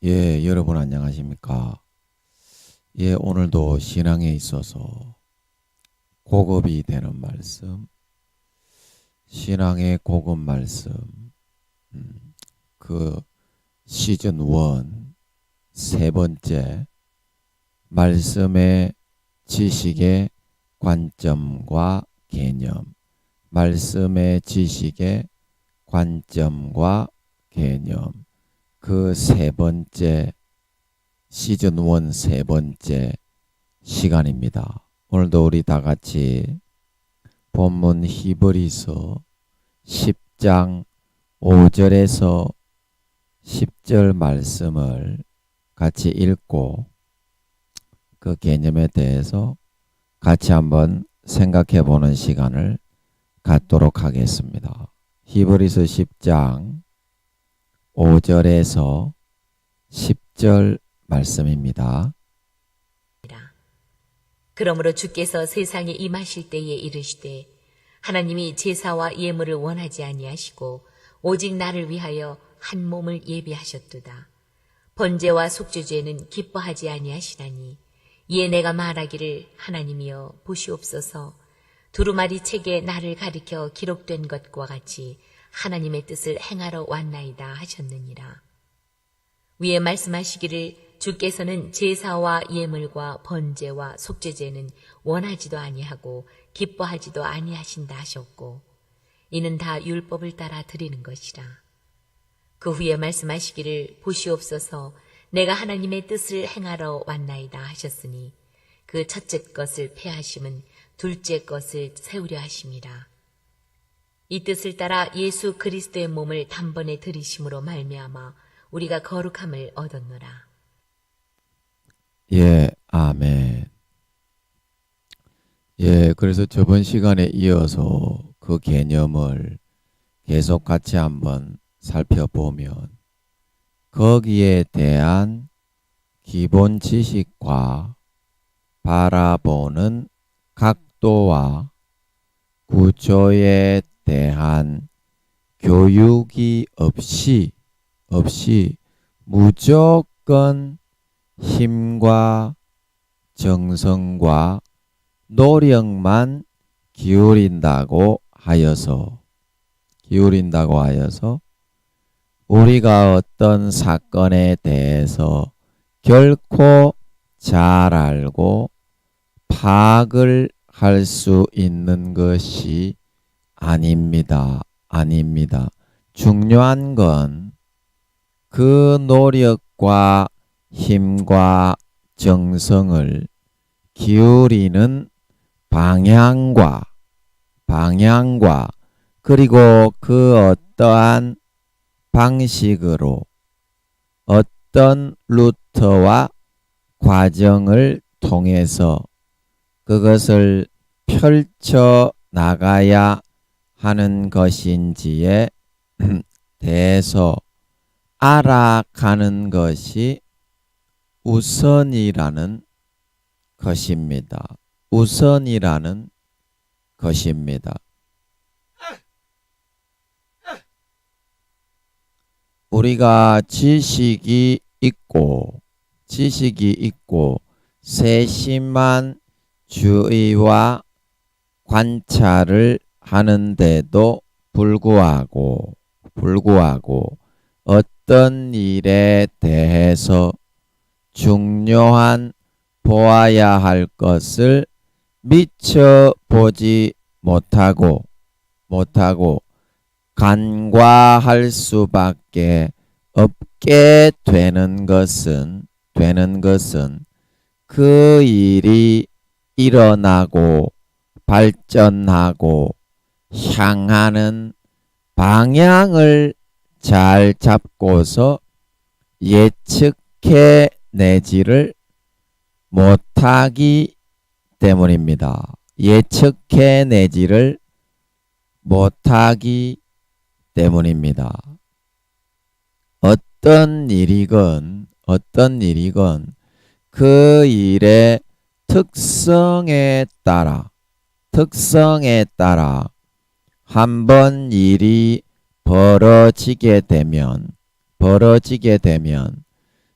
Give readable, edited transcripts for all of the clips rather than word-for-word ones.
예, 여러분 안녕하십니까? 예, 오늘도 신앙에 있어서 고급이 되는 말씀, 신앙의 고급 말씀, 그 시즌 1 세 번째 말씀의 지식의 관점과 개념, 말씀의 지식의 관점과 개념, 그 세 번째 시즌 1 세 번째 시간입니다. 오늘도 우리 다 같이 본문 히브리서 10장 5절에서 10절 말씀을 같이 읽고 그 개념에 대해서 같이 한번 생각해 보는 시간을 갖도록 하겠습니다. 히브리서 10장 5절에서 10절 말씀입니다. 그러므로 주께서 세상에 임하실 때에 이르시되 하나님이 제사와 예물을 원하지 아니하시고 오직 나를 위하여 한 몸을 예비하셨도다. 번제와 속죄제는 기뻐하지 아니하시나니 이에 내가 말하기를 하나님이여 보시옵소서 두루마리 책에 나를 가리켜 기록된 것과 같이 하나님의 뜻을 행하러 왔나이다 하셨느니라. 위에 말씀하시기를 주께서는 제사와 예물과 번제와 속죄제는 원하지도 아니하고 기뻐하지도 아니하신다 하셨고 이는 다 율법을 따라 드리는 것이라. 그 후에 말씀하시기를 보시옵소서 내가 하나님의 뜻을 행하러 왔나이다 하셨으니 그 첫째 것을 폐하심은 둘째 것을 세우려 하심이라. 이 뜻을 따라 예수 그리스도의 몸을 단번에 들이심으로 말미암아 우리가 거룩함을 얻었노라. 예, 아멘. 예, 그래서 저번 시간에 이어서 그 개념을 계속 같이 한번 살펴보면 거기에 대한 기본 지식과 바라보는 각도와 구조에 대한 교육이 없이 무조건 힘과 정성과 노력만 기울인다고 하여서 우리가 어떤 사건에 대해서 결코 잘 알고 파악을 할 수 있는 것이 아닙니다. 중요한 건 그 노력과 힘과 정성을 기울이는 방향과 그리고 그 어떠한 방식으로 어떤 루트와 과정을 통해서 그것을 펼쳐 나가야 하는 것인지에 대해서 알아가는 것이 우선이라는 것입니다. 우리가 지식이 있고 세심한 주의와 관찰을 하는데도 불구하고 어떤 일에 대해서 중요한 보아야 할 것을 미처 보지 못하고 간과할 수밖에 없게 되는 것은 그 일이 일어나고 발전하고 향하는 방향을 잘 잡고서 예측해내지를 못하기 때문입니다. 어떤 일이건 그 일의 특성에 따라 한번 일이 벌어지게 되면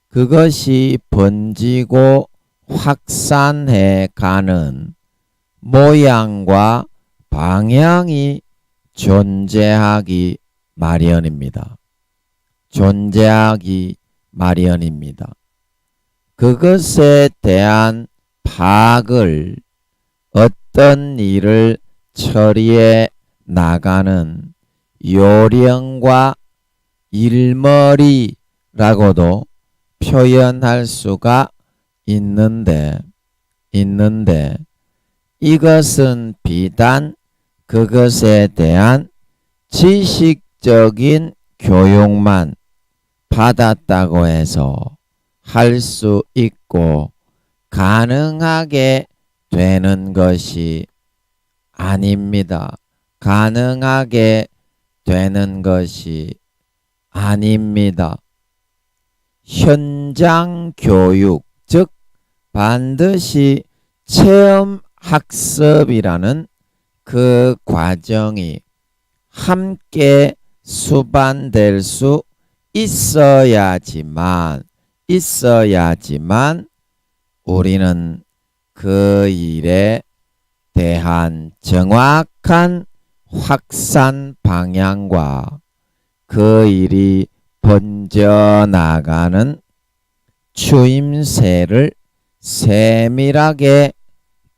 그것이 번지고 확산해 가는 모양과 방향이 존재하기 마련입니다. 존재하기 마련입니다. 그것에 대한 파악을 어떤 일을 처리해 나가는 요령과 일머리라고도 표현할 수가 있는데 이것은 비단 그것에 대한 지식적인 교육만 받았다고 해서 할 수 있고 가능하게 되는 것이 아닙니다. 가능하게 되는 것이 아닙니다. 현장 교육, 즉 반드시 체험 학습이라는 그 과정이 함께 수반될 수 있어야지만 우리는 그 일에 대한 정확한 확산 방향과 그 일이 번져나가는 추임새를 세밀하게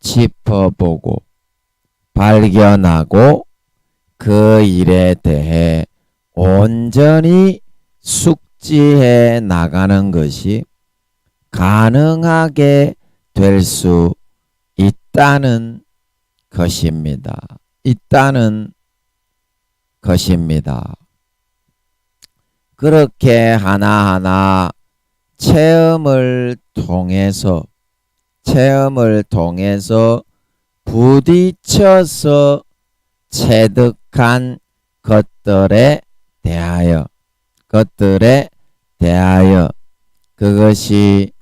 짚어보고 발견하고 그 일에 대해 온전히 숙지해 나가는 것이 가능하게 될 수 있다는 것입니다. 그렇게 하나하나 체험을 통해서 부딪혀서 체득한 것들에 대하여 그것이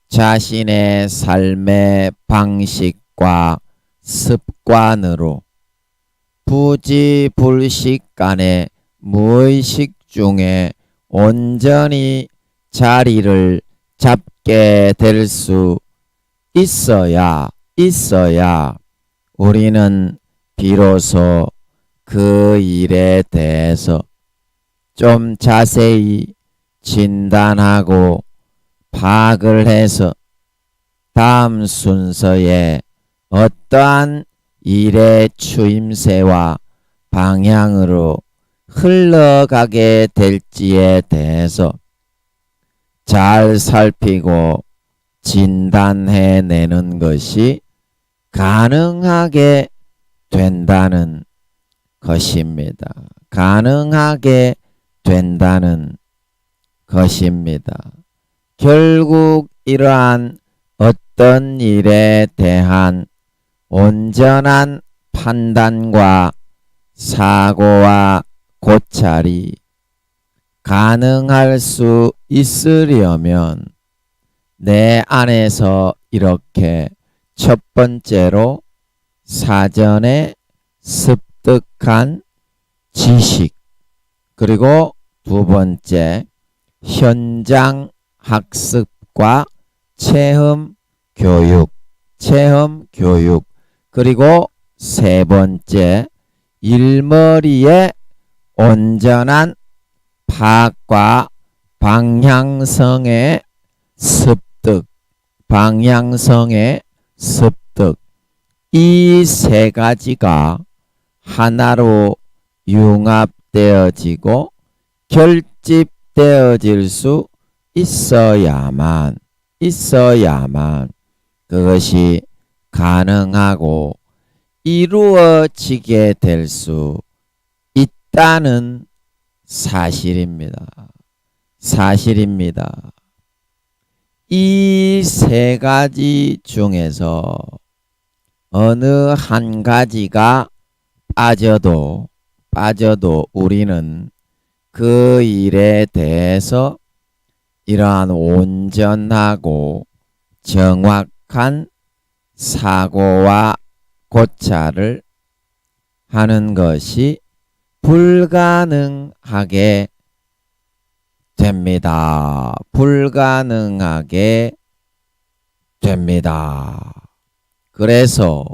자신의 삶의 방식과 습관으로 부지불식간의 무의식 중에 온전히 자리를 잡게 될 수 있어야 우리는 비로소 그 일에 대해서 좀 자세히 진단하고 파악을 해서 다음 순서에 어떠한 일의 추임새와 방향으로 흘러가게 될지에 대해서 잘 살피고 진단해내는 것이 가능하게 된다는 것입니다. 가능하게 된다는 것입니다. 결국 이러한 어떤 일에 대한 온전한 판단과 사고와 고찰이 가능할 수 있으려면 내 안에서 이렇게 첫 번째로 사전에 습득한 지식, 그리고 두 번째 현장 학습과 체험 교육, 그리고 세 번째 일머리의 온전한 파악과 방향성의 습득, 이 세 가지가 하나로 융합되어지고 결집되어질 수 있어야만 그것이 가능하고 이루어지게 될 수 있다는 사실입니다. 이 세 가지 중에서 어느 한 가지가 빠져도 우리는 그 일에 대해서 이러한 온전하고 정확한 사고와 고찰을 하는 것이 불가능하게 됩니다. 불가능하게 됩니다. 그래서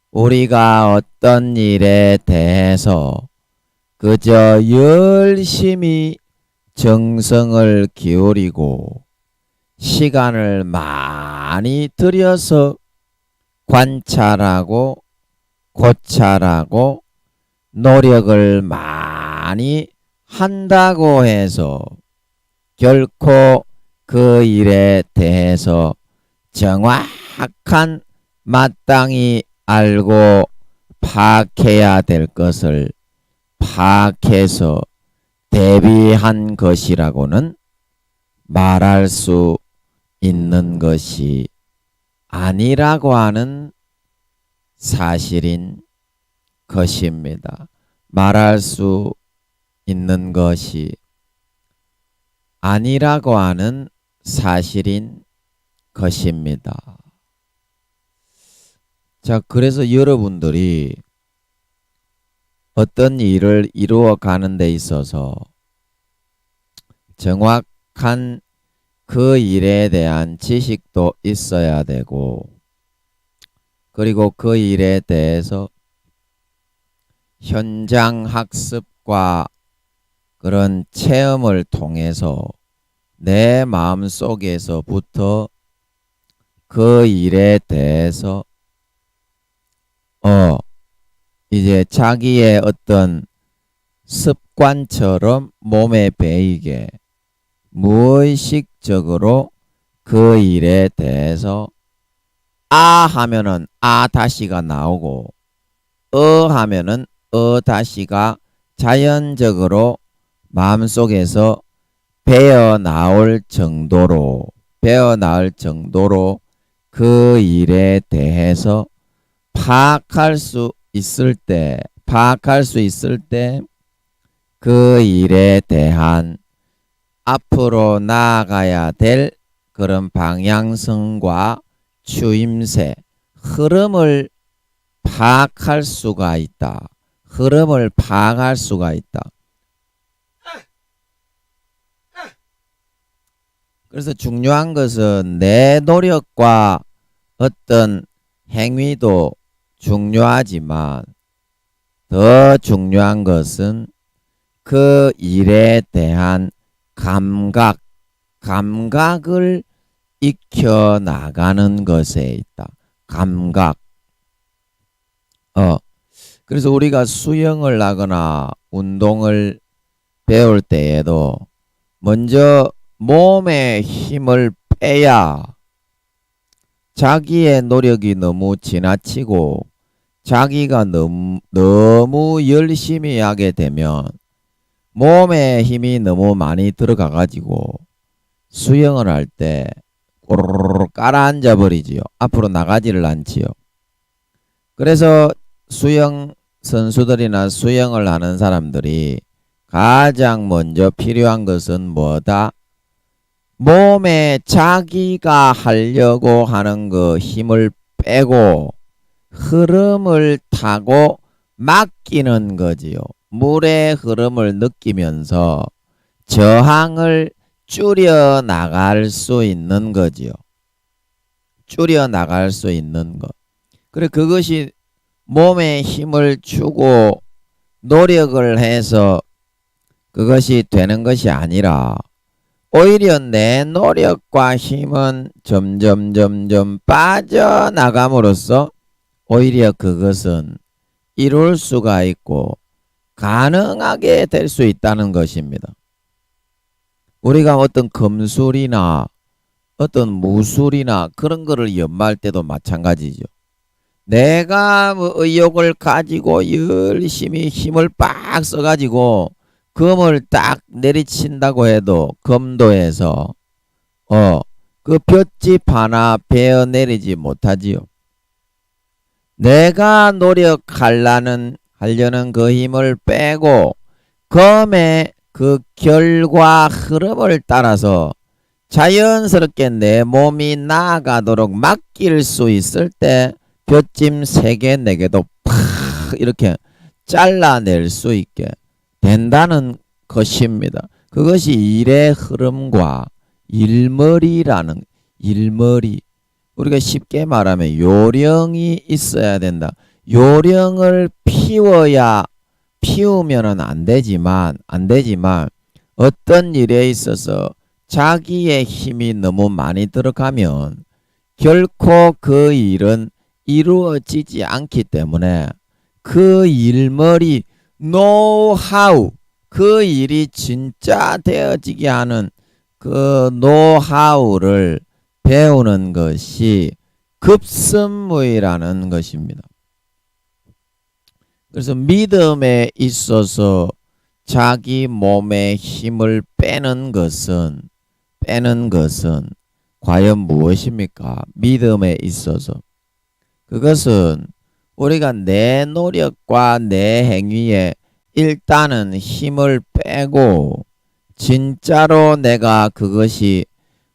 우리가 어떤 일에 대해서 그저 열심히 정성을 기울이고 시간을 많이 들여서 관찰하고 고찰하고 노력을 많이 한다고 해서 결코 그 일에 대해서 정확한 마땅히 알고 파악해야 될 것을 파악해서 대비한 것이라고는 말할 수 있는 것이 아니라고 하는 사실인 것입니다. 말할 수 있는 것이 아니라고 하는 사실인 것입니다. 자, 그래서 여러분들이 어떤 일을 이루어 가는 데 있어서 정확한 그 일에 대한 지식도 있어야 되고, 그리고 그 일에 대해서 현장 학습과 그런 체험을 통해서 내 마음 속에서부터 그 일에 대해서 이제 자기의 어떤 습관처럼 몸에 배이게 무의식적으로 그 일에 대해서 아 하면은 아 다시가 나오고 하면은 다시가 자연적으로 마음속에서 배어 나올 정도로 그 일에 대해서 파악할 수 있을 때 그 일에 대한 앞으로 나아가야 될 그런 방향성과 추임새, 흐름을 파악할 수가 있다. 흐름을 파악할 수가 있다. 그래서 중요한 것은 내 노력과 어떤 행위도 중요하지만 더 중요한 것은 그 일에 대한 감각을 익혀 나가는 것에 있다. 감각. 그래서 우리가 수영을 하거나 운동을 배울 때에도 먼저 몸에 힘을 빼야 자기의 노력이 너무 지나치고 자기가 너무 열심히 하게 되면 몸에 힘이 너무 많이 들어가 가지고 수영을 할 때 꼬르르 깔아앉아 버리지요. 앞으로 나가지를 않지요. 그래서 수영 선수들이나 수영을 하는 사람들이 가장 먼저 필요한 것은 뭐다? 몸에 자기가 하려고 하는 그 힘을 빼고 흐름을 타고 맡기는 거지요. 물의 흐름을 느끼면서 저항을 줄여 나갈 수 있는 거지요. 줄여 나갈 수 있는 것. 그래, 그것이 몸에 힘을 주고 노력을 해서 그것이 되는 것이 아니라 오히려 내 노력과 힘은 점점 빠져나감으로써 오히려 그것은 이룰 수가 있고 가능하게 될 수 있다는 것입니다. 우리가 어떤 검술이나 어떤 무술이나 그런 거를 연마할 때도 마찬가지죠. 내가 의욕을 가지고 열심히 힘을 빡 써가지고 검을 딱 내리친다고 해도 검도에서 그 볏짚 하나 베어 내리지 못하지요. 내가 노력하려는 그 힘을 빼고 검의 그 결과 흐름을 따라서 자연스럽게 내 몸이 나아가도록 맡길 수 있을 때 볏짚 3개, 4개도 팍 이렇게 잘라낼 수 있게 된다는 것입니다. 그것이 일의 흐름과 일머리라는 일머리. 우리가 쉽게 말하면 요령이 있어야 된다. 요령을 피우면은 안 되지만 어떤 일에 있어서 자기의 힘이 너무 많이 들어가면 결코 그 일은 이루어지지 않기 때문에 그 일머리 노하우, 그 일이 진짜 되어지게 하는 그 노하우를 배우는 것이 급선무이라는 것입니다. 그래서 믿음에 있어서 자기 몸의 힘을 빼는 것은 과연 무엇입니까? 믿음에 있어서 그것은 우리가 내 노력과 내 행위에 일단은 힘을 빼고 진짜로 내가 그것이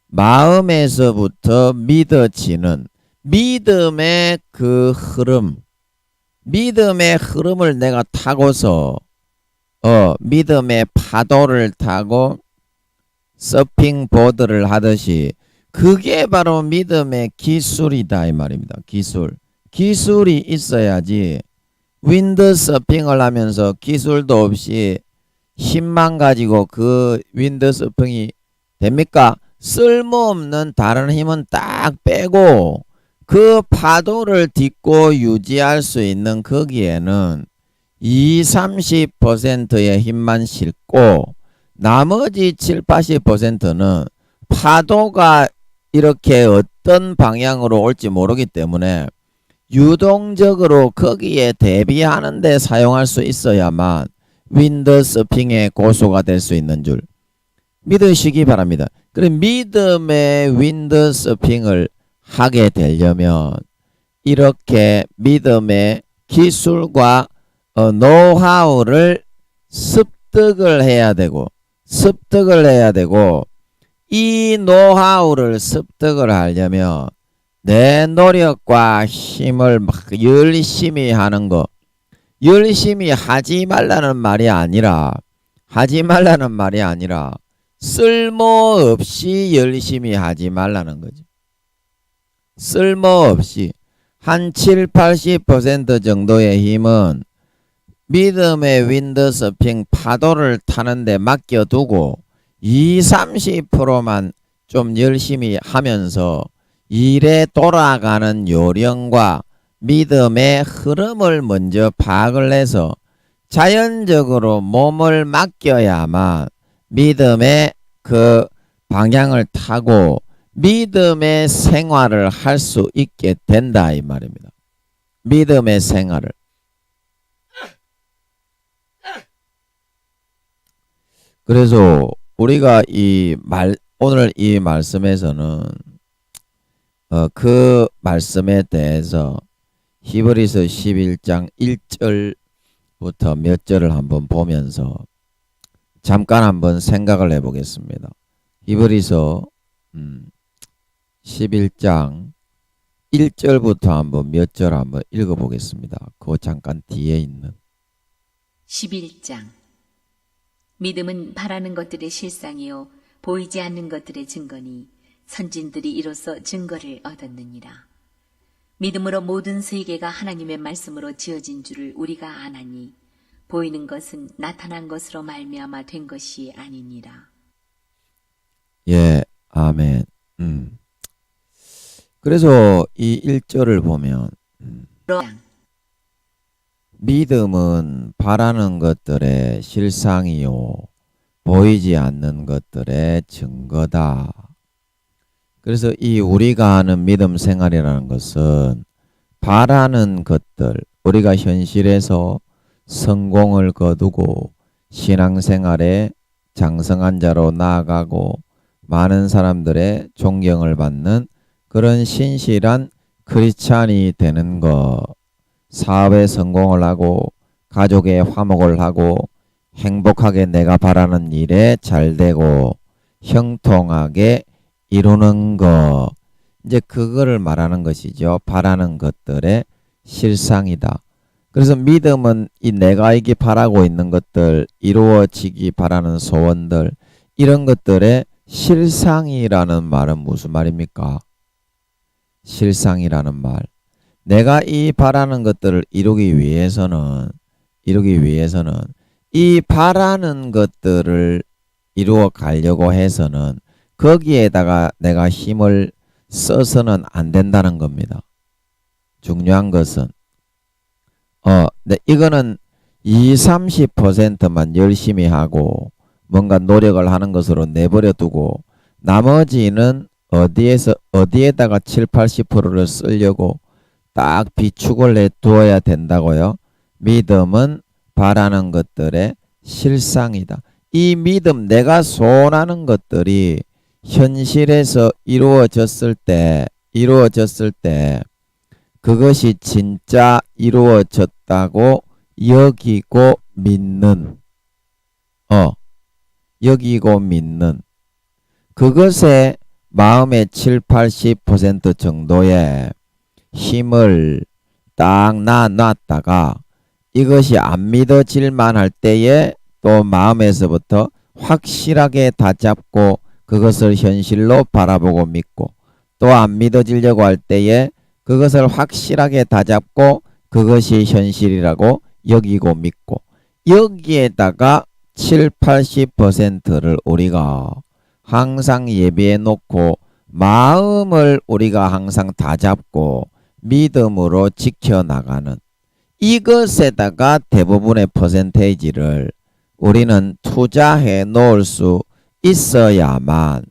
마음에서부터 믿어지는 믿음의 그 흐름, 믿음의 흐름을 내가 타고서 믿음의 파도를 타고 서핑보드를 하듯이 그게 바로 믿음의 기술이다 이 말입니다. 기술이 있어야지 윈드 서핑을 하면서 기술도 없이 힘만 가지고 그 윈드 서핑이 됩니까? 쓸모없는 다른 힘은 딱 빼고 그 파도를 딛고 유지할 수 있는 거기에는 20-30%의 힘만 싣고 나머지 70-80%는 파도가 이렇게 어떤 방향으로 올지 모르기 때문에 유동적으로 거기에 대비하는 데 사용할 수 있어야만 윈드서핑의 고수가 될 수 있는 줄 믿으시기 바랍니다. 그럼 믿음의 윈드서핑을 하게 되려면 이렇게 믿음의 기술과 노하우를 습득을 해야 되고 이 노하우를 습득을 하려면 내 노력과 힘을 막 열심히 하는 거, 열심히 하지 말라는 말이 아니라 쓸모없이 열심히 하지 말라는 거죠. 쓸모없이 한 7-80% 정도의 힘은 믿음의 윈드서핑 파도를 타는데 맡겨두고 20-30%만 좀 열심히 하면서 일에 돌아가는 요령과 믿음의 흐름을 먼저 파악을 해서 자연적으로 몸을 맡겨야만 믿음의 그 방향을 타고 믿음의 생활을 할 수 있게 된다 이 말입니다. 믿음의 생활을. 그래서 우리가 오늘 이 말씀에서는 그 말씀에 대해서 히브리서 11장 1절부터 몇 절을 한번 보면서 잠깐 한번 생각을 해보겠습니다. 히브리서 11장 1절부터 한번 몇 절 한번 읽어보겠습니다. 그 잠깐 뒤에 있는 11장 믿음은 바라는 것들의 실상이요 보이지 않는 것들의 증거니 선진들이 이로써 증거를 얻었느니라. 믿음으로 모든 세계가 하나님의 말씀으로 지어진 줄을 우리가 아나니 보이는 것은 나타난 것으로 말미암아 된 것이 아니니라. 예, 아멘. 그래서 이 1절을 보면 믿음은 바라는 것들의 실상이요 보이지 않는 것들의 증거다. 그래서 이 우리가 하는 믿음 생활이라는 것은 바라는 것들, 우리가 현실에서 성공을 거두고 신앙생활에 장성한 자로 나아가고 많은 사람들의 존경을 받는 그런 신실한 크리스찬이 되는 것, 사업에 성공을 하고 가족의 화목을 하고 행복하게 내가 바라는 일에 잘 되고 형통하게 이루는 것, 이제 그거를 말하는 것이죠. 바라는 것들의 실상이다. 그래서 믿음은 이 내가 이게 바라고 있는 것들, 이루어지기 바라는 소원들, 이런 것들의 실상이라는 말은 무슨 말입니까? 실상이라는 말. 내가 이 바라는 것들을 이루기 위해서는 이 바라는 것들을 이루어 가려고 해서는 거기에다가 내가 힘을 써서는 안 된다는 겁니다. 중요한 것은 네, 이거는 20~30%만 열심히 하고 뭔가 노력을 하는 것으로 내버려 두고 나머지는 어디에다가 7~80%를 쓰려고 딱 비축을 해 두어야 된다고요. 믿음은 바라는 것들의 실상이다. 이 믿음, 내가 소원하는 것들이 현실에서 이루어졌을 때 그것이 진짜 이루어졌다고 여기고 믿는 그것에 마음의 7~80% 정도의 힘을 딱 놨다가 이것이 안 믿어질 만할 때에 또 마음에서부터 확실하게 다잡고 그것을 현실로 바라보고 믿고, 또 안 믿어지려고 할 때에 그것을 확실하게 다잡고 그것이 현실이라고 여기고 믿고, 여기에다가 7~80%를 우리가 항상 예비해 놓고 마음을 우리가 항상 다잡고 믿음으로 지켜나가는, 이것에다가 대부분의 퍼센테이지를 우리는 투자해 놓을 수 있어야만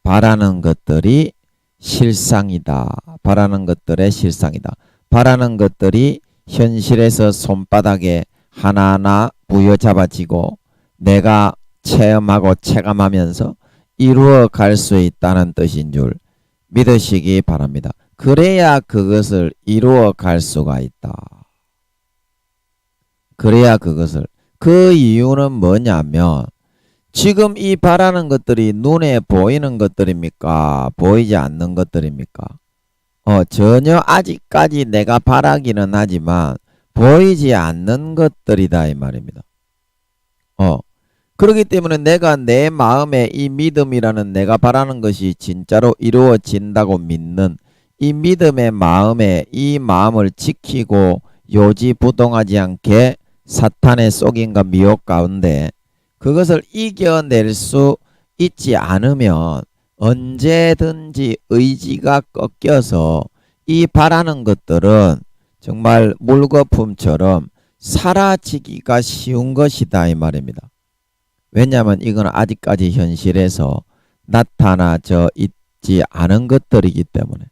바라는 것들이 실상이다. 바라는 것들의 실상이다. 바라는 것들이 현실에서 손바닥에 하나하나 부여잡아지고 내가 체험하고 체감하면서 이루어 갈 수 있다는 뜻인 줄 믿으시기 바랍니다. 그래야 그것을 이루어 갈 수가 있다. 그래야 그것을. 그 이유는 뭐냐면 지금 이 바라는 것들이 눈에 보이는 것들입니까? 보이지 않는 것들입니까? 전혀 아직까지 내가 바라기는 하지만 보이지 않는 것들이다 이 말입니다. 그렇기 때문에 내가 내 마음에 이 믿음이라는 내가 바라는 것이 진짜로 이루어진다고 믿는 이 믿음의 마음에 이 마음을 지키고 요지부동하지 않게 사탄의 속임과 미혹 가운데 그것을 이겨낼 수 있지 않으면 언제든지 의지가 꺾여서 이 바라는 것들은 정말 물거품처럼 사라지기가 쉬운 것이다 이 말입니다. 왜냐하면 이건 아직까지 현실에서 나타나져 있지 않은 것들이기 때문에.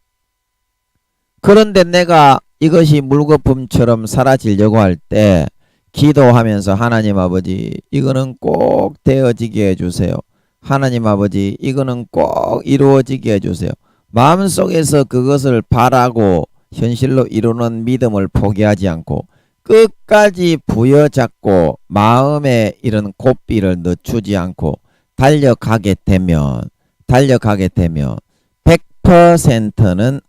그런데 내가 이것이 물거품처럼 사라지려고 할 때 기도하면서 하나님 아버지 이거는 꼭 되어지게 해주세요. 하나님 아버지 이거는 꼭 이루어지게 해주세요. 마음속에서 그것을 바라고 현실로 이루는 믿음을 포기하지 않고 끝까지 부여잡고 마음에 이런 고삐를 늦추지 않고 달려가게 되면 100%는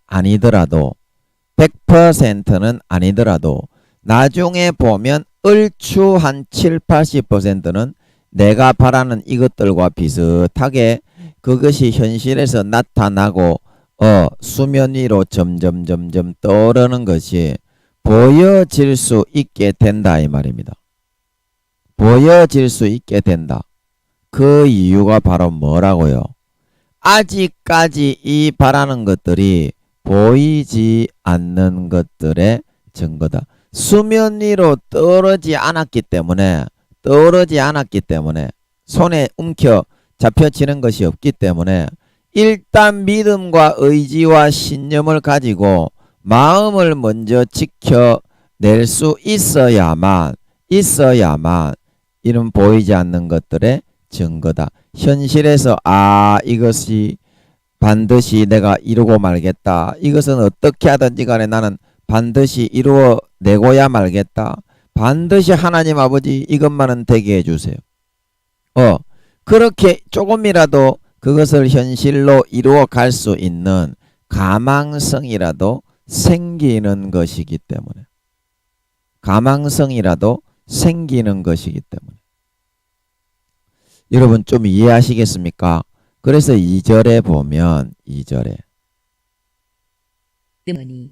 아니더라도 나중에 보면 얼추 한 7~80%는 내가 바라는 이것들과 비슷하게 그것이 현실에서 나타나고 수면 위로 점점 떠오르는 것이 보여질 수 있게 된다 이 말입니다. 보여질 수 있게 된다. 그 이유가 바로 뭐라고요? 아직까지 이 바라는 것들이 보이지 않는 것들의 증거다. 수면 위로 떠오르지 않았기 때문에 손에 움켜 잡혀지는 것이 없기 때문에 일단 믿음과 의지와 신념을 가지고 마음을 먼저 지켜낼 수 있어야만 이런 보이지 않는 것들의 증거다. 현실에서 이것이 반드시 내가 이루고 말겠다. 이것은 어떻게 하든지 간에 나는 반드시 이루어내고야 말겠다. 반드시 하나님 아버지 이것만은 되게 해주세요. 그렇게 조금이라도 그것을 현실로 이루어 갈 수 있는 가망성이라도 생기는 것이기 때문에 가망성이라도 생기는 것이기 때문에. 여러분 좀 이해하시겠습니까? 그래서 2절에 보면 2절에 뜨머니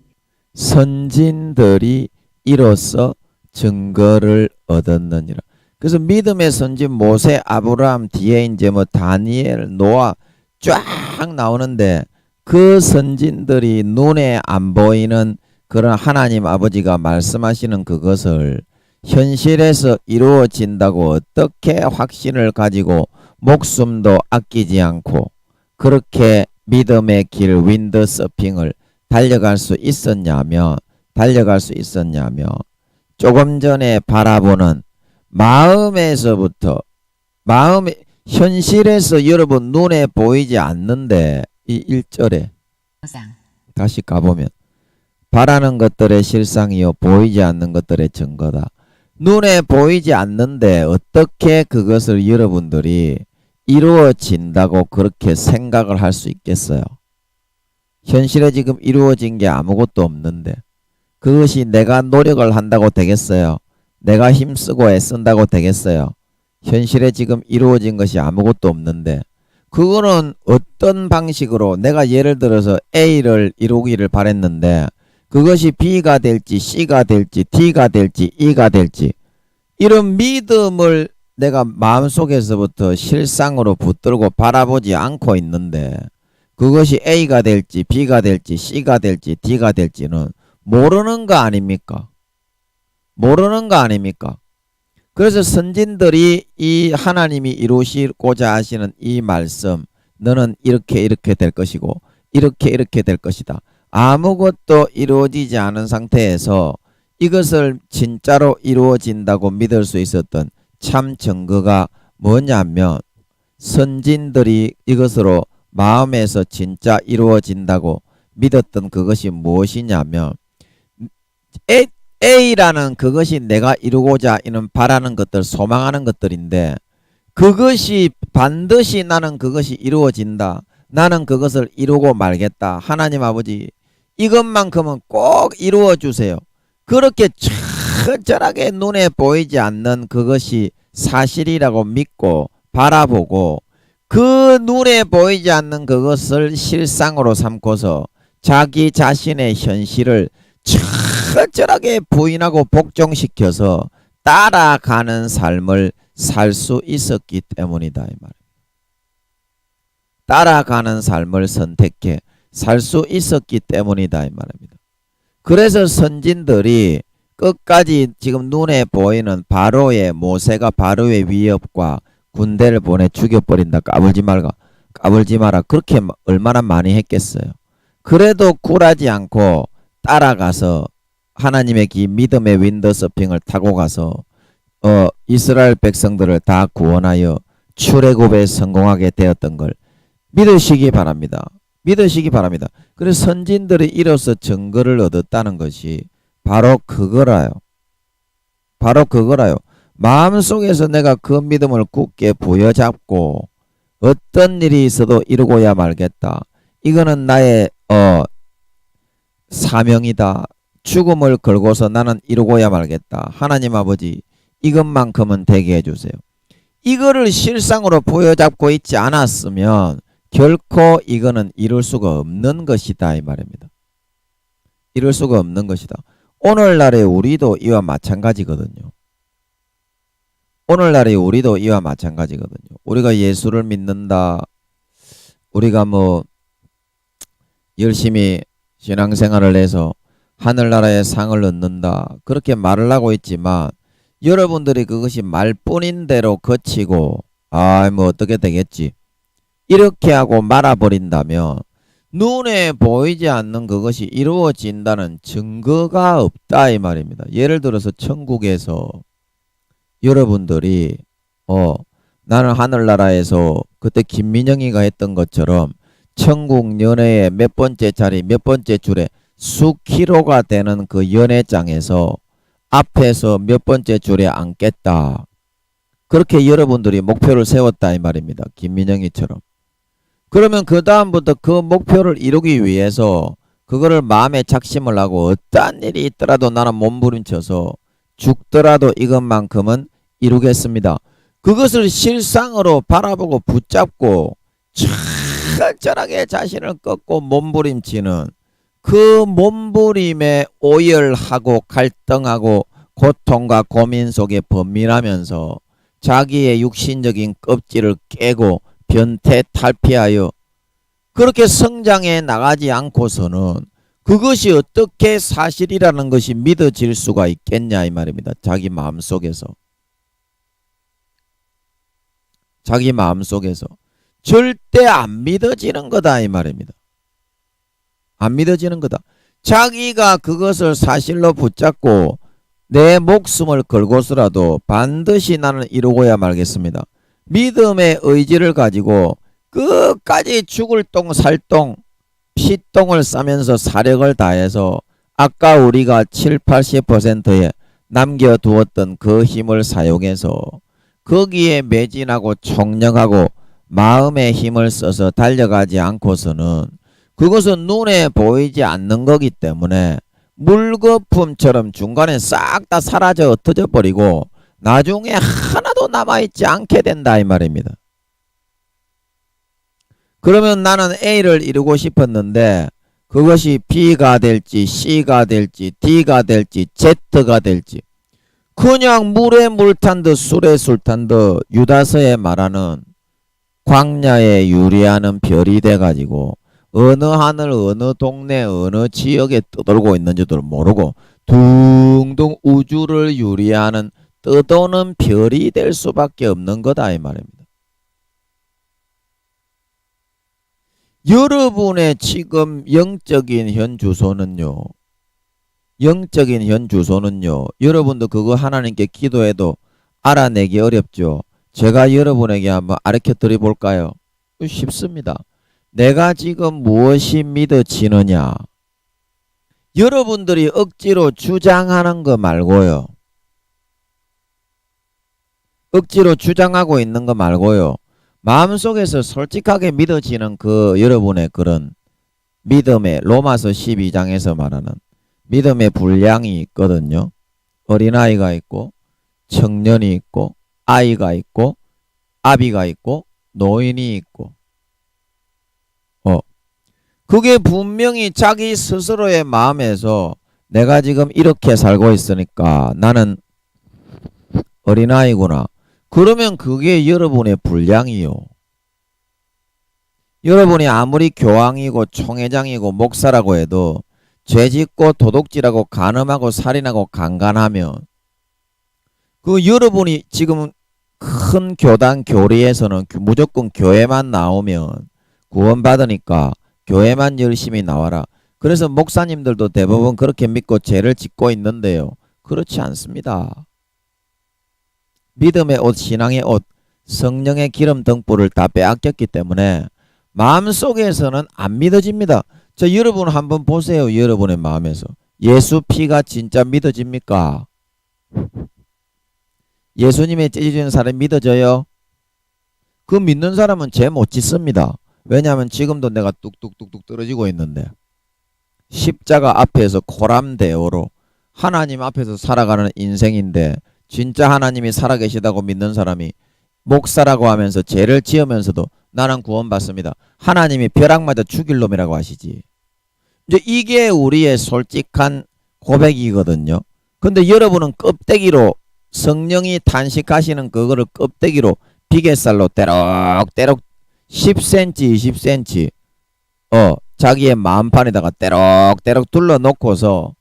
선진들이 이로써 증거를 얻었느니라. 그래서 믿음의 선진 모세, 아브라함 뒤에 이제 뭐 다니엘, 노아 쫙 나오는데 그 선진들이 눈에 안 보이는 그런 하나님 아버지가 말씀하시는 그것을 현실에서 이루어진다고 어떻게 확신을 가지고 목숨도 아끼지 않고 그렇게 믿음의 길 윈드 서핑을 달려갈 수 있었냐면 조금 전에 바라보는 마음에서부터 현실에서 여러분 눈에 보이지 않는데 이 1절에 상 다시 가보면 바라는 것들의 실상이요 보이지 않는 것들의 증거다. 눈에 보이지 않는데 어떻게 그것을 여러분들이 이루어진다고 그렇게 생각을 할 수 있겠어요? 현실에 지금 이루어진 게 아무것도 없는데 그것이 내가 노력을 한다고 되겠어요? 내가 힘쓰고 애쓴다고 되겠어요? 현실에 지금 이루어진 것이 아무것도 없는데 그거는 어떤 방식으로 내가 예를 들어서 A를 이루기를 바랬는데 그것이 B가 될지 C가 될지 D가 될지 E가 될지 이런 믿음을 내가 마음속에서부터 실상으로 붙들고 바라보지 않고 있는데 그것이 A가 될지 B가 될지 C가 될지 D가 될지는 모르는 거 아닙니까? 모르는 거 아닙니까? 그래서 선진들이 이 하나님이 이루시고자 하시는 이 말씀 너는 이렇게 될 것이고 이렇게 될 것이다. 아무것도 이루어지지 않은 상태에서 이것을 진짜로 이루어진다고 믿을 수 있었던 참 증거가 뭐냐면 선진들이 이것으로 마음에서 진짜 이루어진다고 믿었던 그것이 무엇이냐면 A라는 그것이 내가 이루고자 하는 바라는 것들 소망하는 것들인데 그것이 반드시 나는 그것이 이루어진다. 나는 그것을 이루고 말겠다. 하나님 아버지 이것만큼은 꼭 이루어 주세요. 그렇게 처절하게 눈에 보이지 않는 그것이 사실이라고 믿고 바라보고 그 눈에 보이지 않는 그것을 실상으로 삼고서 자기 자신의 현실을 철저하게 부인하고 복종시켜서 따라가는 삶을 살 수 있었기 때문이다 이 말입니다. 따라가는 삶을 선택해 살 수 있었기 때문이다 이 말입니다. 그래서 선진들이 끝까지 지금 눈에 보이는 바로의 모세가 바로의 위협과 군대를 보내 죽여버린다. 까불지 마라. 그렇게 얼마나 많이 했겠어요. 그래도 굴하지 않고 따라가서 하나님의 믿음의 윈드서핑을 타고 가서 이스라엘 백성들을 다 구원하여 출애굽에 성공하게 되었던 걸 믿으시기 바랍니다. 그래서 선진들이 이로써 증거를 얻었다는 것이 바로 그거라요. 마음속에서 내가 그 믿음을 굳게 부여잡고 어떤 일이 있어도 이루고야 말겠다. 이거는 나의 사명이다. 죽음을 걸고서 나는 이루고야 말겠다. 하나님 아버지 이것만큼은 되게 해주세요. 이거를 실상으로 부여잡고 있지 않았으면 결코 이거는 이룰 수가 없는 것이다 이 말입니다. 이룰 수가 없는 것이다. 오늘날의 우리도 이와 마찬가지거든요. 우리가 예수를 믿는다. 우리가 뭐 열심히 신앙생활을 해서 하늘나라의 상을 얻는다. 그렇게 말을 하고 있지만 여러분들이 그것이 말뿐인 대로 거치고 뭐 어떻게 되겠지. 이렇게 하고 말아버린다면 눈에 보이지 않는 그것이 이루어진다는 증거가 없다 이 말입니다. 예를 들어서 천국에서 여러분들이 나는 하늘나라에서 그때 김민영이가 했던 것처럼 천국 연회의 몇 번째 자리 몇 번째 줄에 수키로가 되는 그 연회장에서 앞에서 몇 번째 줄에 앉겠다. 그렇게 여러분들이 목표를 세웠다 이 말입니다. 김민영이처럼. 그러면 그 다음부터 그 목표를 이루기 위해서 그거를 마음에 작심을 하고 어떠한 일이 있더라도 나는 몸부림쳐서 죽더라도 이것만큼은 이루겠습니다. 그것을 실상으로 바라보고 붙잡고 철저하게 자신을 꺾고 몸부림치는 그 몸부림에 오열하고 갈등하고 고통과 고민 속에 범민하면서 자기의 육신적인 껍질을 깨고 변태 탈피하여 그렇게 성장해 나가지 않고서는 그것이 어떻게 사실이라는 것이 믿어질 수가 있겠냐 이 말입니다. 자기 마음속에서. 자기 마음속에서. 절대 안 믿어지는 거다 이 말입니다. 안 믿어지는 거다. 자기가 그것을 사실로 붙잡고 내 목숨을 걸고서라도 반드시 나는 이루고야 말겠습니다. 믿음의 의지를 가지고 끝까지 죽을 똥 살똥 피똥을 싸면서 사력을 다해서 아까 우리가 70~80%에 남겨두었던 그 힘을 사용해서 거기에 매진하고 총력하고 마음의 힘을 써서 달려가지 않고서는 그것은 눈에 보이지 않는 거기 때문에 물거품처럼 중간에 싹 다 사라져 흩어져 버리고 나중에 하나도 남아있지 않게 된다 이 말입니다. 그러면 나는 A를 이루고 싶었는데 그것이 B가 될지 C가 될지 D가 될지 Z가 될지 그냥 물에 물 탄 듯 술에 술 탄 듯 유다서에 말하는 광야에 유리하는 별이 돼가지고 어느 하늘 어느 동네 어느 지역에 떠돌고 있는지도 모르고 둥둥 우주를 유리하는 떠도는 별이 될 수밖에 없는 거다 이 말입니다. 여러분의 지금 영적인 현 주소는요. 여러분도 그거 하나님께 기도해도 알아내기 어렵죠. 제가 여러분에게 한번 가르쳐 드려 볼까요? 쉽습니다. 내가 지금 무엇이 믿어지느냐? 여러분들이 억지로 주장하는 거 말고요. 억지로 주장하고 있는 거 말고요. 마음속에서 솔직하게 믿어지는 그 여러분의 그런 믿음의 로마서 12장에서 말하는 믿음의 분량이 있거든요. 어린아이가 있고 청년이 있고 아이가 있고 아비가 있고 노인이 있고 그게 분명히 자기 스스로의 마음에서 내가 지금 이렇게 살고 있으니까 나는 어린아이구나. 그러면 그게 여러분의 분량이요. 여러분이 아무리 교황이고 총회장이고 목사라고 해도 죄짓고 도둑질하고 간음하고 살인하고 강간하면 그 여러분이 지금 큰 교단 교리에서는 무조건 교회만 나오면 구원받으니까 교회만 열심히 나와라. 그래서 목사님들도 대부분 그렇게 믿고 죄를 짓고 있는데요. 그렇지 않습니다. 믿음의 옷, 신앙의 옷, 성령의 기름 등불을 다 빼앗겼기 때문에 마음속에서는 안 믿어집니다. 저 여러분 한번 보세요. 여러분의 마음에서. 예수 피가 진짜 믿어집니까? 예수님의 찢어지는 사람이 믿어져요? 그 믿는 사람은 죄 못 짓습니다. 왜냐하면 지금도 내가 뚝뚝뚝뚝 떨어지고 있는데 십자가 앞에서 코람데오로 하나님 앞에서 살아가는 인생인데 진짜 하나님이 살아계시다고 믿는 사람이 목사라고 하면서 죄를 지으면서도 나는 구원받습니다. 하나님이 벼락 맞아 죽일 놈이라고 하시지. 이제 이게 우리의 솔직한 고백이거든요. 근데 여러분은 껍데기로 성령이 탄식하시는 그거를 껍데기로 비계살로 때럭때럭 10cm 20cm 자기의 마음판에다가 때럭때럭 둘러놓고서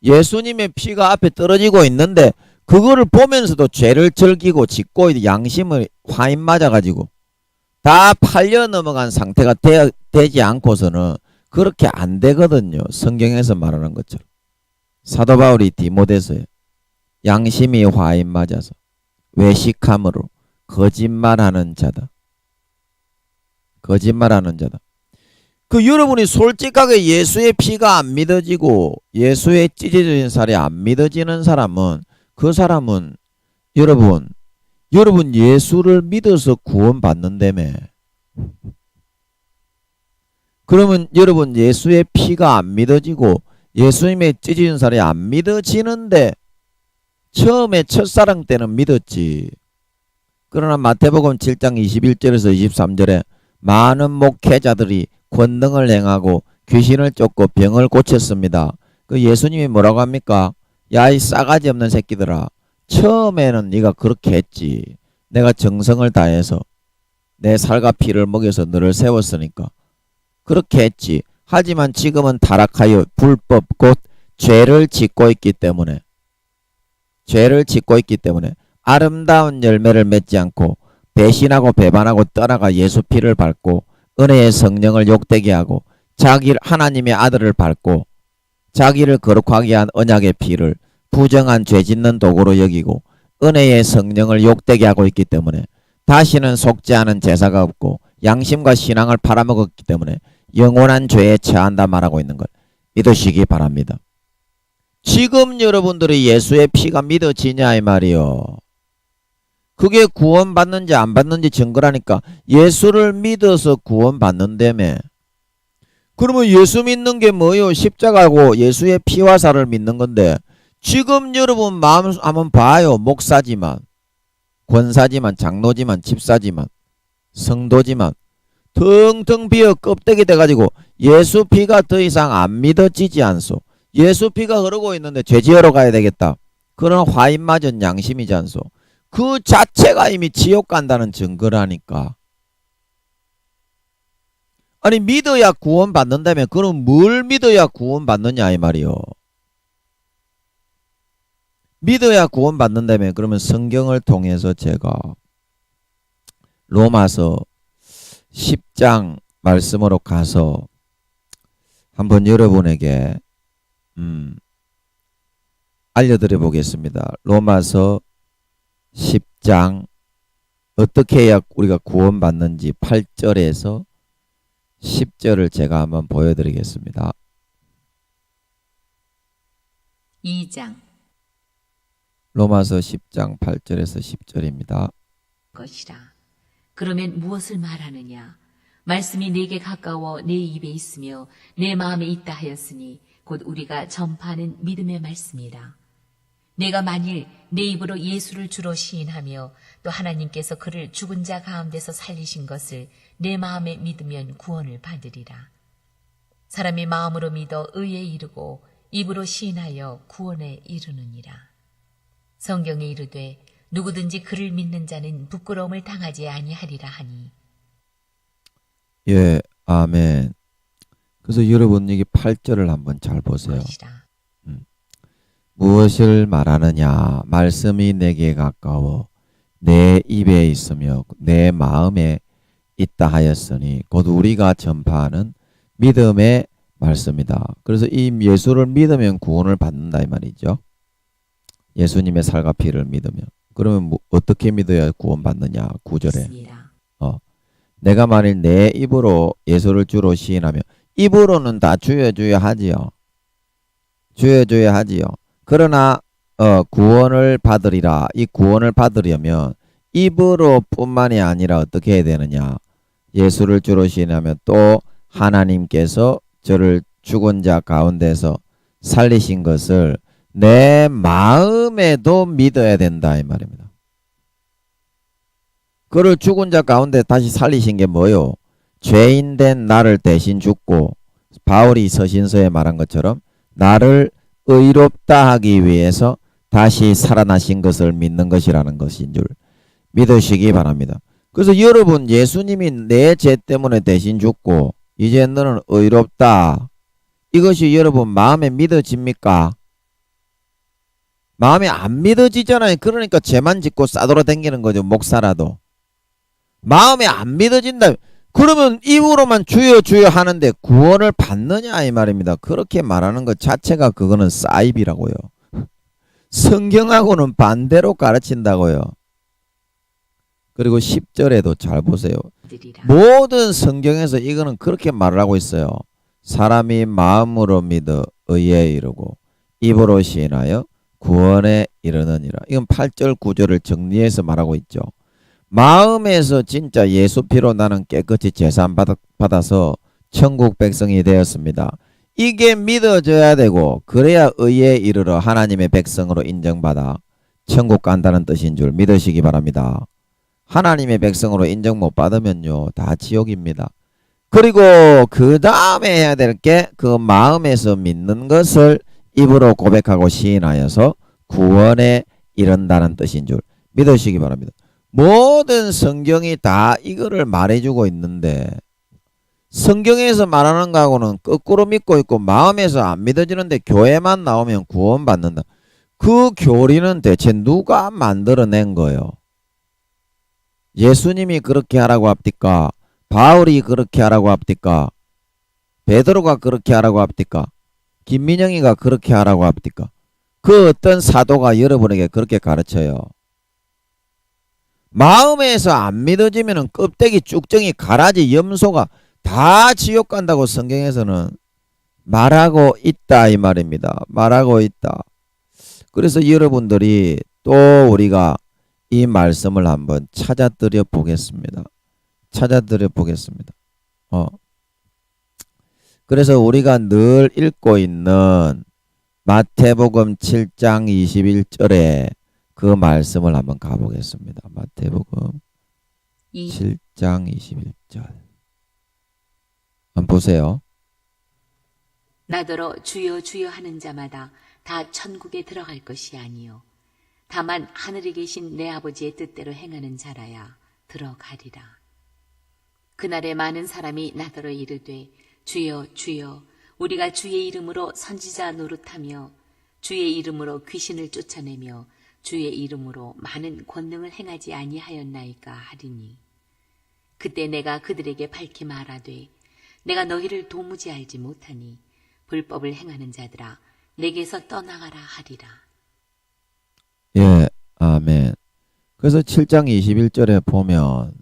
예수님의 피가 앞에 떨어지고 있는데 그거를 보면서도 죄를 즐기고 짓고 양심을 화인 맞아가지고 다 팔려 넘어간 상태가 되지 않고서는 그렇게 안 되거든요. 성경에서 말하는 것처럼. 사도 바울이 디모데서에 양심이 화인 맞아서 외식함으로 거짓말하는 자다. 거짓말하는 자다. 그 여러분이 솔직하게 예수의 피가 안 믿어지고 예수의 찢어진 살이 안 믿어지는 사람은 그 사람은 여러분 예수를 믿어서 구원받는다며. 그러면 여러분 예수의 피가 안 믿어지고 예수님의 찢어진 살이 안 믿어지는데 처음에 첫사랑 때는 믿었지. 그러나 마태복음 7장 21절에서 23절에 많은 목회자들이 권능을 행하고 귀신을 쫓고 병을 고쳤습니다. 그 예수님이 뭐라고 합니까? 야, 이 싸가지 없는 새끼들아. 처음에는 네가 그렇게 했지. 내가 정성을 다해서 내 살과 피를 먹여서 너를 세웠으니까 그렇게 했지. 하지만 지금은 타락하여 불법 곧 죄를 짓고 있기 때문에 아름다운 열매를 맺지 않고 배신하고 배반하고 떠나가 예수 피를 밟고 은혜의 성령을 욕되게 하고 하나님의 아들을 밟고 자기를 거룩하게 한 언약의 피를 부정한 죄 짓는 도구로 여기고 은혜의 성령을 욕되게 하고 있기 때문에 다시는 속지 않은 제사가 없고 양심과 신앙을 팔아먹었기 때문에 영원한 죄에 처한다 말하고 있는 걸 믿으시기 바랍니다. 지금 여러분들이 예수의 피가 믿어지냐 이 말이요. 그게 구원받는지 안 받는지 증거라니까. 예수를 믿어서 구원받는다며. 그러면 예수 믿는 게 뭐요? 십자가고 예수의 피와 살을 믿는 건데 지금 여러분 마음 한번 봐요. 목사지만 권사지만 장로지만 집사지만 성도지만 텅텅 비어 껍데기 돼가지고 예수 피가 더 이상 안 믿어지지 않소. 예수 피가 흐르고 있는데 죄 지으러 가야 되겠다. 그런 화인맞은 양심이지 않소. 그 자체가 이미 지옥 간다는 증거라니까. 아니 믿어야 구원받는다며. 그럼 뭘 믿어야 구원받느냐 이 말이요. 믿어야 구원받는다며. 그러면 성경을 통해서 제가 로마서 10장 말씀으로 가서 한번 여러분에게 알려드려 보겠습니다. 로마서 10장 어떻게 해야 우리가 구원받는지 8절에서 10절을 제가 한번 보여드리겠습니다. 2장 로마서 10장 8절에서 10절입니다. 것이라. 그러면 무엇을 말하느냐? 말씀이 내게 가까워 내 입에 있으며 내 마음에 있다 하였으니 곧 우리가 전파하는 믿음의 말씀이라. 내가 만일 내 입으로 예수를 주로 시인하며 또 하나님께서 그를 죽은 자 가운데서 살리신 것을 내 마음에 믿으면 구원을 받으리라. 사람이 마음으로 믿어 의에 이르고 입으로 시인하여 구원에 이르느니라. 성경에 이르되 누구든지 그를 믿는 자는 부끄러움을 당하지 아니하리라 하니. 예, 아멘. 그래서 여러분 여기 8절을 한번 잘 보세요. 것이라. 무엇을 말하느냐? 말씀이 내게 가까워 내 입에 있으며 내 마음에 있다 하였으니 곧 우리가 전파하는 믿음의 말씀이다. 그래서 이 예수를 믿으면 구원을 받는다 이 말이죠. 예수님의 살과 피를 믿으면. 그러면 어떻게 믿어야 구원받느냐? 9절에 내가 만일 내 입으로 예수를 주로 시인하며, 입으로는 다 주여 주여 하지요. 주여 주여 하지요. 그러나 구원을 받으리라. 이 구원을 받으려면 입으로 뿐만이 아니라 어떻게 해야 되느냐? 예수를 주로 시인하며 또 하나님께서 저를 죽은 자 가운데서 살리신 것을 내 마음에도 믿어야 된다 이 말입니다. 그를 죽은 자 가운데 다시 살리신 게 뭐요? 죄인된 나를 대신 죽고 바울이 서신서에 말한 것처럼 나를 의롭다 하기 위해서 다시 살아나신 것을 믿는 것이라는 것인 줄 믿으시기 바랍니다. 그래서 여러분 예수님이 내 죄 때문에 대신 죽고 이제 너는 의롭다. 이것이 여러분 마음에 믿어집니까? 마음에 안 믿어지잖아요. 그러니까 죄만 짓고 싸돌아다니는 거죠. 목사라도. 마음에 안 믿어진다. 그러면 입으로만 주여 주여 하는데 구원을 받느냐 이 말입니다. 그렇게 말하는 것 자체가 그거는 사이비라고요. 성경하고는 반대로 가르친다고요. 그리고 10절에도 잘 보세요. 모든 성경에서 이거는 그렇게 말을 하고 있어요. 사람이 마음으로 믿어 의에 이르고 입으로 시인하여 구원에 이르느니라. 이건 8절 9절을 정리해서 말하고 있죠. 마음에서 진짜 예수 피로 나는 깨끗이 제사함 받아서 천국 백성이 되었습니다. 이게 믿어져야 되고 그래야 의에 이르러 하나님의 백성으로 인정받아 천국 간다는 뜻인 줄 믿으시기 바랍니다. 하나님의 백성으로 인정 못 받으면요 다 지옥입니다. 그리고 그 다음에 해야 될 게 그 마음에서 믿는 것을 입으로 고백하고 시인하여서 구원에 이른다는 뜻인 줄 믿으시기 바랍니다. 모든 성경이 다 이거를 말해주고 있는데 성경에서 말하는 거하고는 거꾸로 믿고 있고 마음에서 안 믿어지는데 교회만 나오면 구원받는다. 그 교리는 대체 누가 만들어낸 거예요? 예수님이 그렇게 하라고 합니까? 바울이 그렇게 하라고 합니까? 베드로가 그렇게 하라고 합니까? 김민영이가 그렇게 하라고 합니까? 그 어떤 사도가 여러분에게 그렇게 가르쳐요. 마음에서 안 믿어지면 껍데기 쭉정이 가라지 염소가 다 지옥 간다고 성경에서는 말하고 있다 이 말입니다. 말하고 있다. 그래서 여러분들이 또 우리가 이 말씀을 한번 찾아들여 보겠습니다. 찾아들여 보겠습니다. 그래서 우리가 늘 읽고 있는 마태복음 7장 21절에 그 말씀을 한번 가보겠습니다. 마태복음 7장 21절 한번 보세요. 나더러 주여 주여 하는 자마다 다 천국에 들어갈 것이 아니요 다만 하늘에 계신 내 아버지의 뜻대로 행하는 자라야 들어가리라. 그날에 많은 사람이 나더러 이르되 주여 주여 우리가 주의 이름으로 선지자 노릇하며 주의 이름으로 귀신을 쫓아내며 주의 이름으로 많은 권능을 행하지 아니하였나이까 하리니 그때 내가 그들에게 밝히 말하되 내가 너희를 도무지 알지 못하니 불법을 행하는 자들아 내게서 떠나가라 하리라. 예, 아멘. 그래서 7장 21절에 보면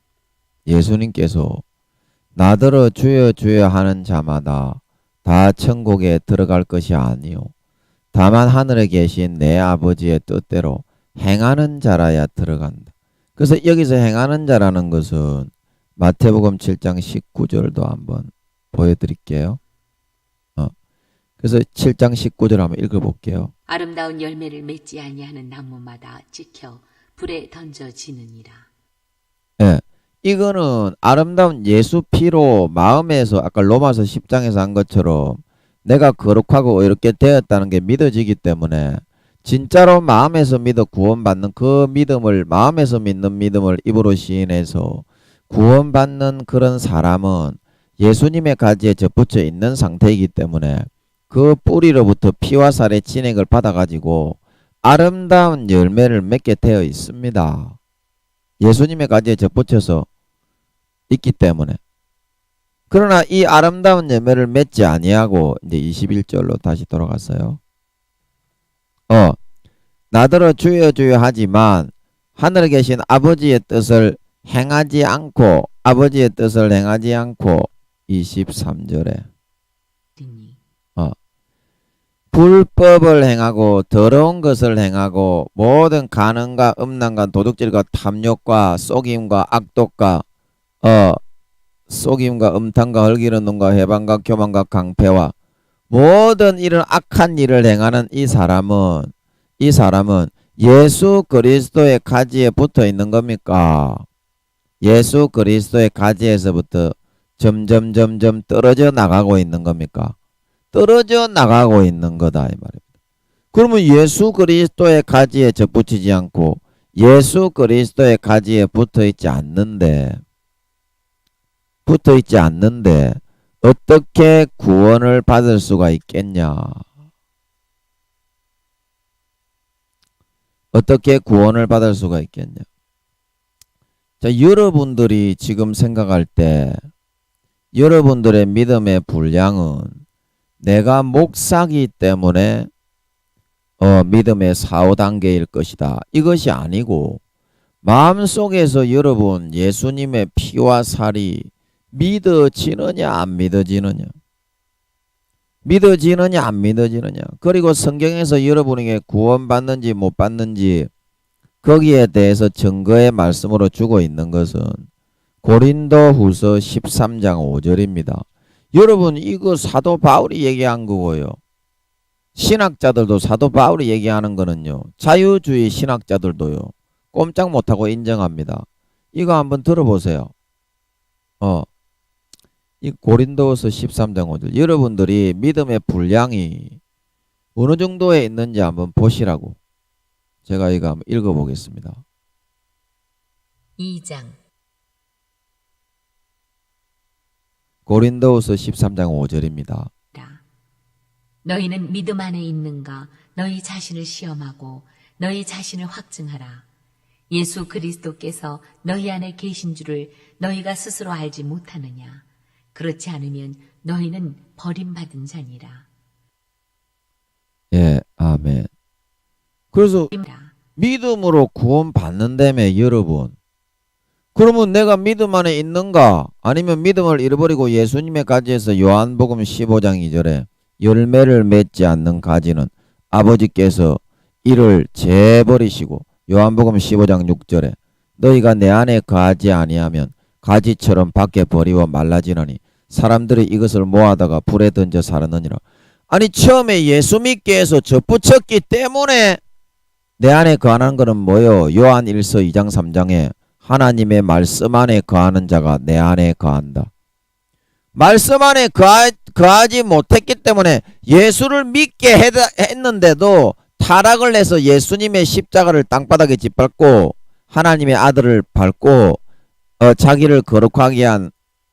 예수님께서 나더러 주여 주여 하는 자마다 다 천국에 들어갈 것이 아니요 다만 하늘에 계신 내 아버지의 뜻대로 행하는 자라야 들어간다. 그래서 여기서 행하는 자라는 것은 마태복음 7장 19절도 한번 보여드릴게요. 그래서 7장 19절 한번 읽어볼게요. 아름다운 열매를 맺지 아니하는 나무마다 찍혀 불에 던져지느니라. 예, 이거는 아름다운 예수 피로 마음에서 아까 로마서 10장에서 한 것처럼 내가 거룩하고 이렇게 되었다는 게 믿어지기 때문에 진짜로 마음에서 믿어 구원받는 그 믿음을 마음에서 믿는 믿음을 입으로 시인해서 구원받는 그런 사람은 예수님의 가지에 접붙여 있는 상태이기 때문에 그 뿌리로부터 피와 살의 진액을 받아가지고 아름다운 열매를 맺게 되어 있습니다. 예수님의 가지에 접붙여서 있기 때문에. 그러나 이 아름다운 열매를 맺지 아니하고 이제 21절로 다시 돌아갔어요. 나더러 주여 주여 하지만 하늘에 계신 아버지의 뜻을 행하지 않고 아버지의 뜻을 행하지 않고 23절에 불법을 행하고 더러운 것을 행하고 모든 간음과 음란과 도둑질과 탐욕과 속임과 악독과 속임과 음탕과 헐기는 눈과 해방과 교만과 강패와 모든 이런 악한 일을 행하는 이 사람은 예수 그리스도의 가지에 붙어 있는 겁니까? 예수 그리스도의 가지에서부터 점점 떨어져 나가고 있는 겁니까? 떨어져 나가고 있는 거다 이 말입니다. 그러면 예수 그리스도의 가지에 접붙이지 않고 예수 그리스도의 가지에 붙어 있지 않는데 어떻게 구원을 받을 수가 있겠냐? 어떻게 구원을 받을 수가 있겠냐? 자, 여러분들이 지금 생각할 때 여러분들의 믿음의 분량은 내가 목사기 때문에 믿음의 4, 5단계일 것이다. 이것이 아니고 마음속에서 여러분 예수님의 피와 살이 믿어지느냐 안 믿어지느냐, 믿어지느냐 안 믿어지느냐, 그리고 성경에서 여러분에게 구원받는지 못 받는지 거기에 대해서 증거의 말씀으로 주고 있는 것은 고린도후서 13장 5절입니다. 여러분 이거 사도 바울이 얘기한 거고요. 신학자들도 사도 바울이 얘기하는 거는요. 자유주의 신학자들도요. 꼼짝 못하고 인정합니다. 이거 한번 들어보세요. 이 고린도후서 13장 5절. 여러분들이 믿음의 분량이 어느 정도에 있는지 한번 보시라고. 제가 이거 한번 읽어보겠습니다. 2장 고린도후서 13장 5절입니다. 너희는 믿음 안에 있는가? 너희 자신을 시험하고 너희 자신을 확증하라. 예수 그리스도께서 너희 안에 계신 줄을 너희가 스스로 알지 못하느냐? 그렇지 않으면 너희는 버림받은 자니라. 예, 아멘. 그래서 믿음으로 구원 받는다며 여러분. 그러면 내가 믿음 안에 있는가? 아니면 믿음을 잃어버리고 예수님의 가지에서 요한복음 15장 2절에 열매를 맺지 않는 가지는 아버지께서 이를 재버리시고 요한복음 15장 6절에 너희가 내 안에 거하지 아니하면 가지처럼 밖에 버리워 말라지나니 사람들이 이것을 모아다가 불에 던져 사르느니라. 아니 처음에 예수 믿게 해서 접붙였기 때문에 내 안에 거하는 것은 뭐요? 요한 1서 2장 3장에 하나님의 말씀 안에 거하는 자가 내 안에 거한다. 말씀 안에 거하지 못했기 때문에 예수를 믿게 했는데도 타락을 해서 예수님의 십자가를 땅바닥에 짓밟고 하나님의 아들을 밟고 자기를 거룩하게 한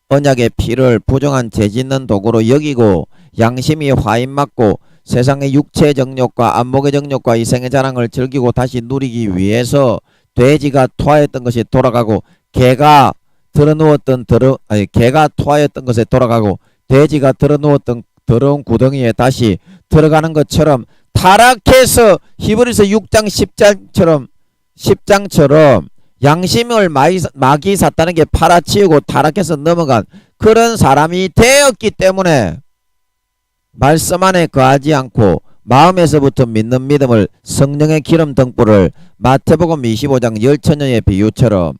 언약의 피를 부정한 죄짓는 도구로 여기고 양심이 화인맞고 세상의 육체의 정욕과 안목의 정욕과 이생의 자랑을 즐기고 다시 누리기 위해서 돼지가 토하였던 것이 돌아가고 개가 개가 토하였던 것에 돌아가고 돼지가 들어누웠던 더러운 구덩이에 다시 들어가는 것처럼 타락해서 히브리서 6장 10장처럼 양심을 마귀 사탄에게 팔아치우고 타락해서 넘어간 그런 사람이 되었기 때문에 말씀 안에 거하지 않고 마음에서부터 믿는 믿음을 성령의 기름 등불을 마태복음 25장 열처녀의 비유처럼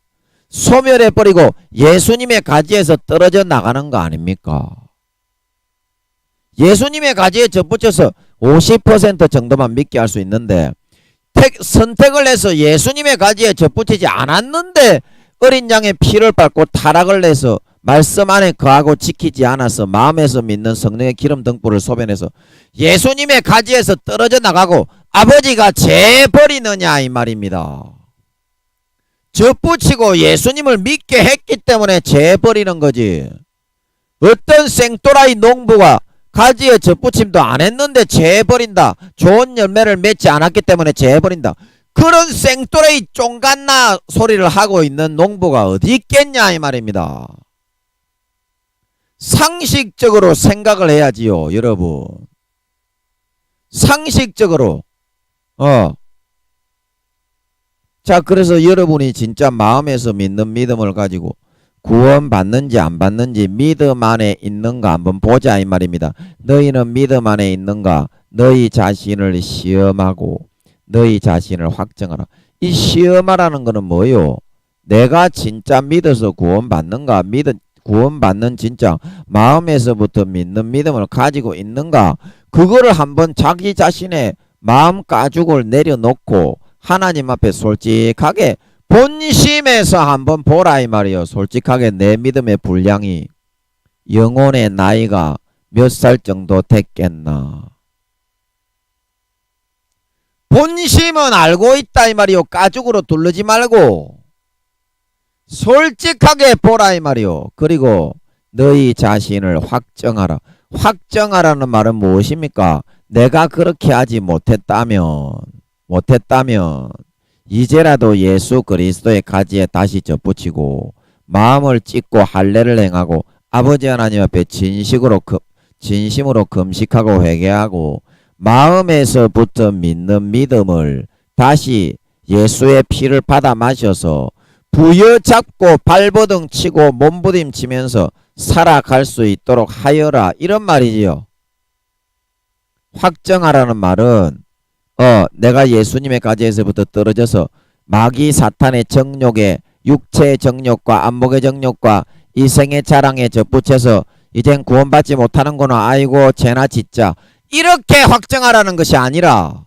소멸해버리고 예수님의 가지에서 떨어져 나가는 거 아닙니까? 예수님의 가지에 접붙여서 50% 정도만 믿게 할 수 있는데 선택을 해서 예수님의 가지에 접붙이지 않았는데 어린 양의 피를 밟고 타락을 해서 말씀 안에 거하고 지키지 않아서 마음에서 믿는 성령의 기름 등불을 소변해서 예수님의 가지에서 떨어져 나가고 아버지가 재버리느냐 이 말입니다. 접붙이고 예수님을 믿게 했기 때문에 재버리는 거지. 어떤 생또라이 농부가 가지에 접붙임도 안 했는데 재버린다. 좋은 열매를 맺지 않았기 때문에 재버린다. 그런 생또라이 쫑갓나 소리를 하고 있는 농부가 어디 있겠냐 이 말입니다. 상식적으로 생각을 해야지요 여러분. 상식적으로 자 그래서 여러분이 진짜 마음에서 믿는 믿음을 가지고 구원 받는지 안 받는지 믿음 안에 있는가 한번 보자 이 말입니다. 너희는 믿음 안에 있는가? 너희 자신을 시험하고 너희 자신을 확정하라. 이 시험하라는 거는 뭐요? 내가 진짜 믿어서 구원 받는가? 구원 받는 진짜 마음에서부터 믿는 믿음을 가지고 있는가? 그거를 한번 자기 자신의 마음가죽을 내려놓고 하나님 앞에 솔직하게 본심에서 한번 보라 이 말이요. 솔직하게 내 믿음의 분량이 영혼의 나이가 몇 살 정도 됐겠나. 본심은 알고 있다 이 말이요. 가죽으로 두르지 말고 솔직하게 보라 이 말이요. 그리고 너희 자신을 확정하라. 확정하라는 말은 무엇입니까? 내가 그렇게 하지 못했다면 이제라도 예수 그리스도의 가지에 다시 접붙이고 마음을 찢고 할례를 행하고 아버지 하나님 앞에 진심으로 금식하고 회개하고 마음에서부터 믿는 믿음을 다시 예수의 피를 받아 마셔서 부여잡고 발버둥 치고 몸부림치면서 살아갈 수 있도록 하여라 이런 말이지요. 확정하라는 말은 내가 예수님의 가지에서부터 떨어져서 마귀 사탄의 정욕에 육체의 정욕과 안목의 정욕과 이생의 자랑에 접붙여서 이젠 구원받지 못하는구나 아이고 죄나 짓자 이렇게 확정하라는 것이 아니라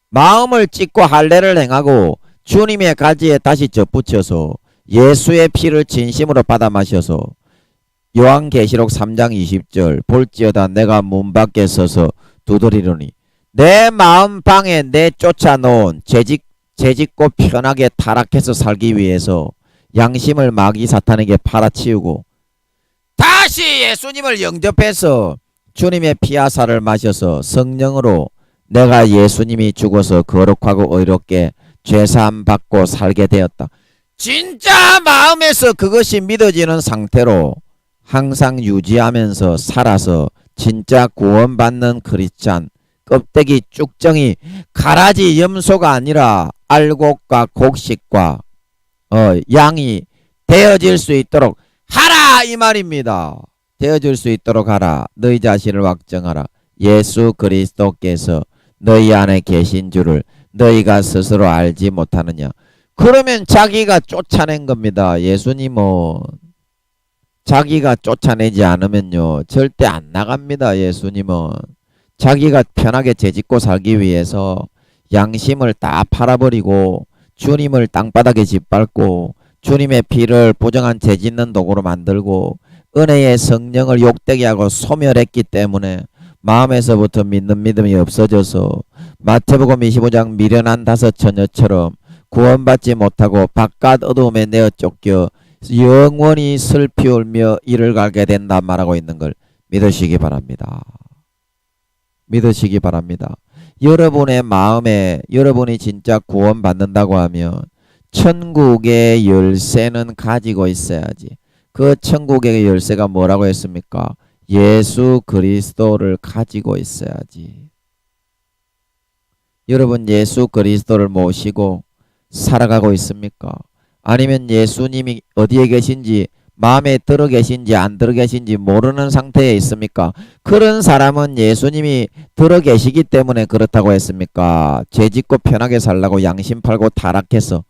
마음을 찢고 할례를 행하고 주님의 가지에 다시 접붙여서 예수의 피를 진심으로 받아 마셔서 요한계시록 3장 20절 볼지어다 내가 문 밖에 서서 두드리노니 내 마음 방에 내 쫓아놓은 죄짓고 편하게 타락해서 살기 위해서 양심을 마귀 사탄에게 팔아치우고 다시 예수님을 영접해서 주님의 피하사를 마셔서 성령으로 내가 예수님이 죽어서 거룩하고 의롭게 죄사함 받고 살게 되었다. 진짜 마음에서 그것이 믿어지는 상태로 항상 유지하면서 살아서 진짜 구원받는 크리스찬 껍데기 쭉정이 가라지 염소가 아니라 알곡과 곡식과 양이 되어질 수 있도록 하라 이 말입니다. 되어질 수 있도록 하라. 너희 자신을 확정하라. 예수 그리스도께서 너희 안에 계신 줄을 너희가 스스로 알지 못하느냐. 그러면 자기가 쫓아낸 겁니다. 예수님은 자기가 쫓아내지 않으면요 절대 안 나갑니다. 예수님은 자기가 편하게 죄짓고 살기 위해서 양심을 다 팔아버리고 주님을 땅바닥에 짓밟고 주님의 피를 부정한 죄짓는 도구로 만들고 은혜의 성령을 욕되게 하고 소멸했기 때문에 마음에서부터 믿는 믿음이 없어져서 마태복음 25장 미련한 5 처녀처럼 구원받지 못하고 바깥 어두움에 내어 쫓겨 영원히 슬피 울며 이를 가게 된다 말하고 있는 걸 믿으시기 바랍니다. 믿으시기 바랍니다. 여러분의 마음에 여러분이 진짜 구원받는다고 하면 천국의 열쇠는 가지고 있어야지. 그 천국의 열쇠가 뭐라고 했습니까? 예수 그리스도를 가지고 있어야지. 여러분 예수 그리스도를 모시고 살아가고 있습니까? 아니면 예수님이 어디에 계신지 마음에 들어 계신지 안 들어 계신지 모르는 상태에 있습니까? 그런 사람은 예수님이 들어 계시기 때문에 그렇다고 했습니까? 죄짓고 편하게 살라고 양심 팔고 타락해서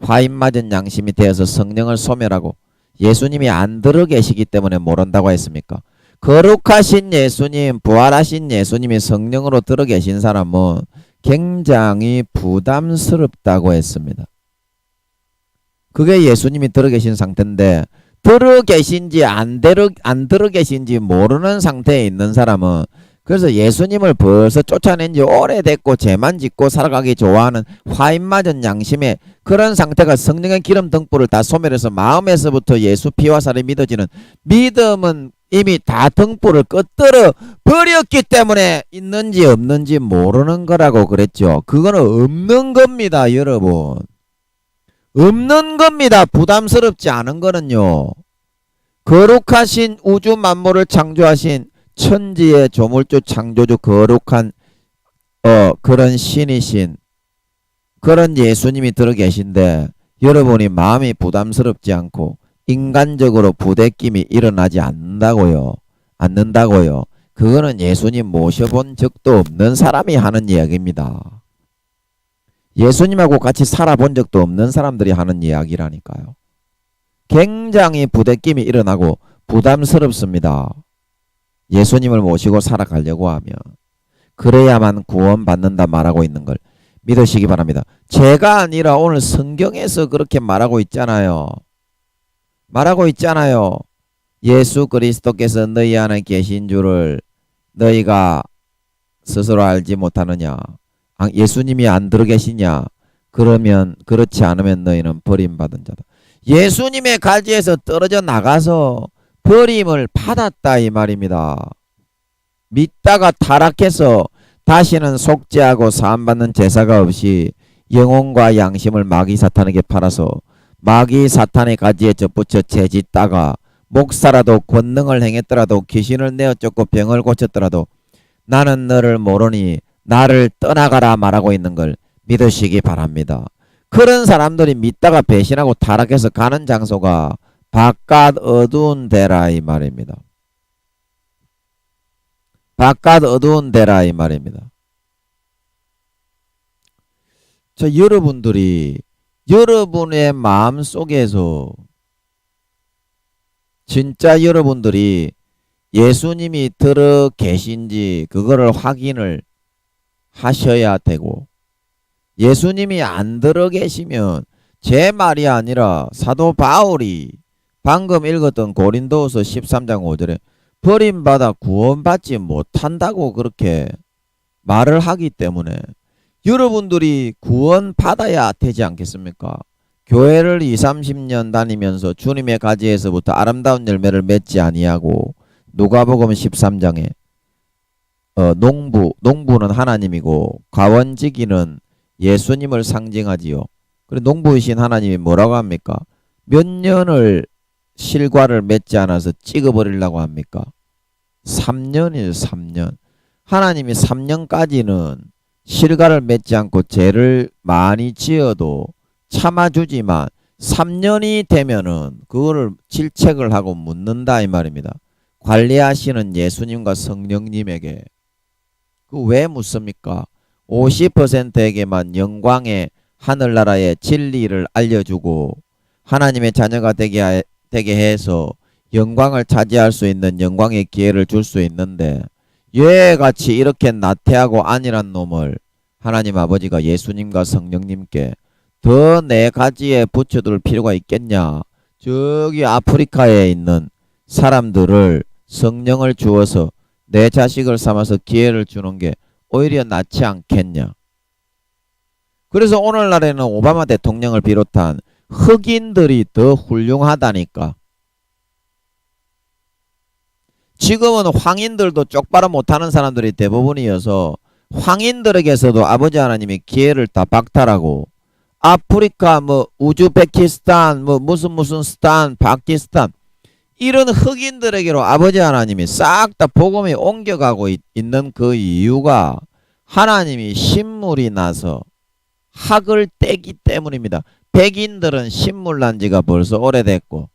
화인 맞은 양심이 되어서 성령을 소멸하고 예수님이 안 들어 계시기 때문에 모른다고 했습니까? 거룩하신 예수님, 부활하신 예수님이 성령으로 들어 계신 사람은 굉장히 부담스럽다고 했습니다. 그게 예수님이 들어 계신 상태인데 들어 계신지 안 들어 계신지 모르는 상태에 있는 사람은 그래서 예수님을 벌써 쫓아낸 지 오래됐고 죄만 짓고 살아가기 좋아하는 화인 맞은 양심의 그런 상태가 성령의 기름 등불을 다 소멸해서 마음에서부터 예수 피와 살이 믿어지는 믿음은 이미 다 등불을 끄뜨려 버렸기 때문에 있는지 없는지 모르는 거라고 그랬죠. 그거는 없는 겁니다, 여러분. 없는 겁니다. 부담스럽지 않은 거는요. 거룩하신 우주 만물을 창조하신 천지의 조물주 창조주 거룩한 그런 신이신 그런 예수님이 들어 계신데 여러분이 마음이 부담스럽지 않고 인간적으로 부대낌이 일어나지 않는다고요. 그거는 예수님 모셔본 적도 없는 사람이 하는 이야기입니다. 예수님하고 같이 살아본 적도 없는 사람들이 하는 이야기라니까요. 굉장히 부대낌이 일어나고 부담스럽습니다. 예수님을 모시고 살아가려고 하면 그래야만 구원받는다 말하고 있는 걸 믿으시기 바랍니다. 제가 아니라 오늘 성경에서 그렇게 말하고 있잖아요. 예수 그리스도께서 너희 안에 계신 줄을 너희가 스스로 알지 못하느냐. 예수님이 안 들어 계시냐. 그러면 그렇지 않으면 너희는 버림받은 자다. 예수님의 가지에서 떨어져 나가서 버림을 받았다 이 말입니다. 믿다가 타락해서 다시는 속죄하고 사함받는 제사가 없이 영혼과 양심을 마귀 사탄에게 팔아서 마귀 사탄의 가지에 접붙여 죄짓다가 목사라도 권능을 행했더라도 귀신을 내어 쫓고 병을 고쳤더라도 나는 너를 모르니 나를 떠나가라 말하고 있는 걸 믿으시기 바랍니다. 그런 사람들이 믿다가 배신하고 타락해서 가는 장소가 바깥 어두운 데라 이 말입니다. 바깥 어두운 데라 이 말입니다. 여러분들이 여러분의 마음 속에서 진짜 여러분들이 예수님이 들어 계신지 그거를 확인을 하셔야 되고, 예수님이 안 들어 계시면 제 말이 아니라 사도 바울이 방금 읽었던 고린도후서 13장 5절에 버림받아 구원받지 못한다고 그렇게 말을 하기 때문에 여러분들이 구원받아야 되지 않겠습니까? 교회를 20, 30년 다니면서 주님의 가지에서부터 아름다운 열매를 맺지 아니하고, 누가복음 13장에 농부는 하나님이고 과원지기는 예수님을 상징하지요. 그래 농부이신 하나님이 뭐라고 합니까? 몇 년을 실과를 맺지 않아서 찍어버리려고 합니까? 3년이에요. 3년. 하나님이 3년까지는 실과를 맺지 않고 죄를 많이 지어도 참아주지만 3년이 되면은 그거를 질책을 하고 묻는다 이 말입니다. 관리하시는 예수님과 성령님에게. 그 왜 묻습니까? 50%에게만 영광의 하늘나라의 진리를 알려주고 하나님의 자녀가 되게 해서 영광을 차지할 수 있는 영광의 기회를 줄 수 있는데, 얘같이 이렇게 나태하고 안일한 놈을 하나님 아버지가 예수님과 성령님께 더 내 가지에 붙여둘 필요가 있겠냐? 저기 아프리카에 있는 사람들을 성령을 주어서 내 자식을 삼아서 기회를 주는 게 오히려 낫지 않겠냐? 그래서 오늘날에는 오바마 대통령을 비롯한 흑인들이 더 훌륭하다니까. 지금은 황인들도 쪽바로 못하는 사람들이 대부분이어서 황인들에게서도 아버지 하나님이 기회를 다 박탈하고, 아프리카 우즈베키스탄 무슨 스탄 파키스탄 이런 흑인들에게로 아버지 하나님이 싹 다 복음이 옮겨가고 있는 그 이유가 하나님이 신물이 나서 학을 떼기 때문입니다. 백인들은 신물 난 지가 벌써 오래됐고,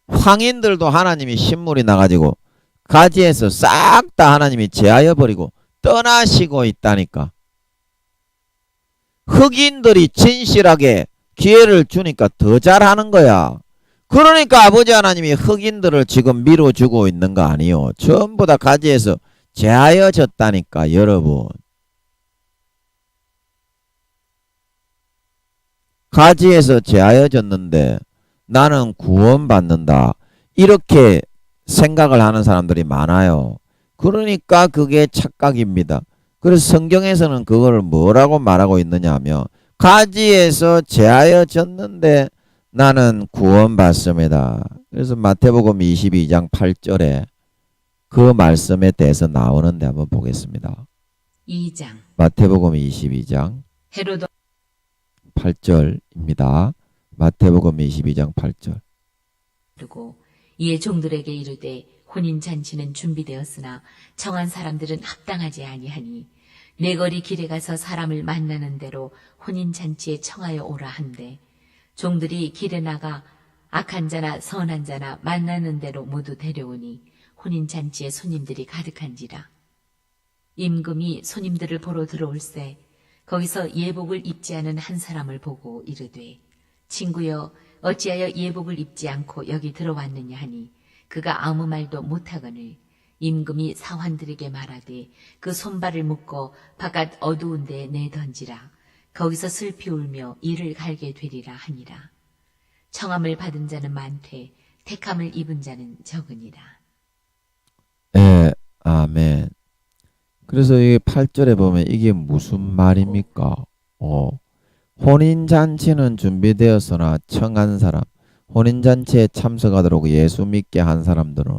황인들도 하나님이 신물이 나가지고 가지에서 싹 다 하나님이 제하여 버리고 떠나시고 있다니까. 흑인들이 진실하게 기회를 주니까 더 잘하는 거야. 그러니까 아버지 하나님이 흑인들을 지금 밀어주고 있는 거 아니요. 전부 다 가지에서 제하여졌다니까 여러분. 가지에서 제하여졌는데 나는 구원받는다, 이렇게 생각을 하는 사람들이 많아요. 그러니까 그게 착각입니다. 그래서 성경에서는 그거를 뭐라고 말하고 있느냐 하면, 가지에서 제하여졌는데 나는 구원받습니다. 그래서 마태복음 22장 8절에 그 말씀에 대해서 나오는데 한번 보겠습니다. 2장 마태복음 22장 헤로도 8절입니다. 마태복음 22장 8절. 그리고 이에 종들에게 이르되 혼인잔치는 준비되었으나 청한 사람들은 합당하지 아니하니 내 거리 길에 가서 사람을 만나는 대로 혼인잔치에 청하여 오라 한대, 종들이 길에 나가 악한 자나 선한 자나 만나는 대로 모두 데려오니 혼인잔치에 손님들이 가득한지라. 임금이 손님들을 보러 들어올세 거기서 예복을 입지 않은 한 사람을 보고 이르되, 친구여 어찌하여 예복을 입지 않고 여기 들어왔느냐 하니 그가 아무 말도 못하거늘 임금이 사환들에게 말하되 그 손발을 묶어 바깥 어두운 데에 내던지라. 거기서 슬피 울며 이를 갈게 되리라 하니라. 청함을 받은 자는 많되 택함을 입은 자는 적으니라. 예, 아멘. 그래서 이 8절에 보면 이게 무슨 말입니까? 혼인잔치는 준비되었으나 청한 사람, 혼인잔치에 참석하도록 예수 믿게 한 사람들은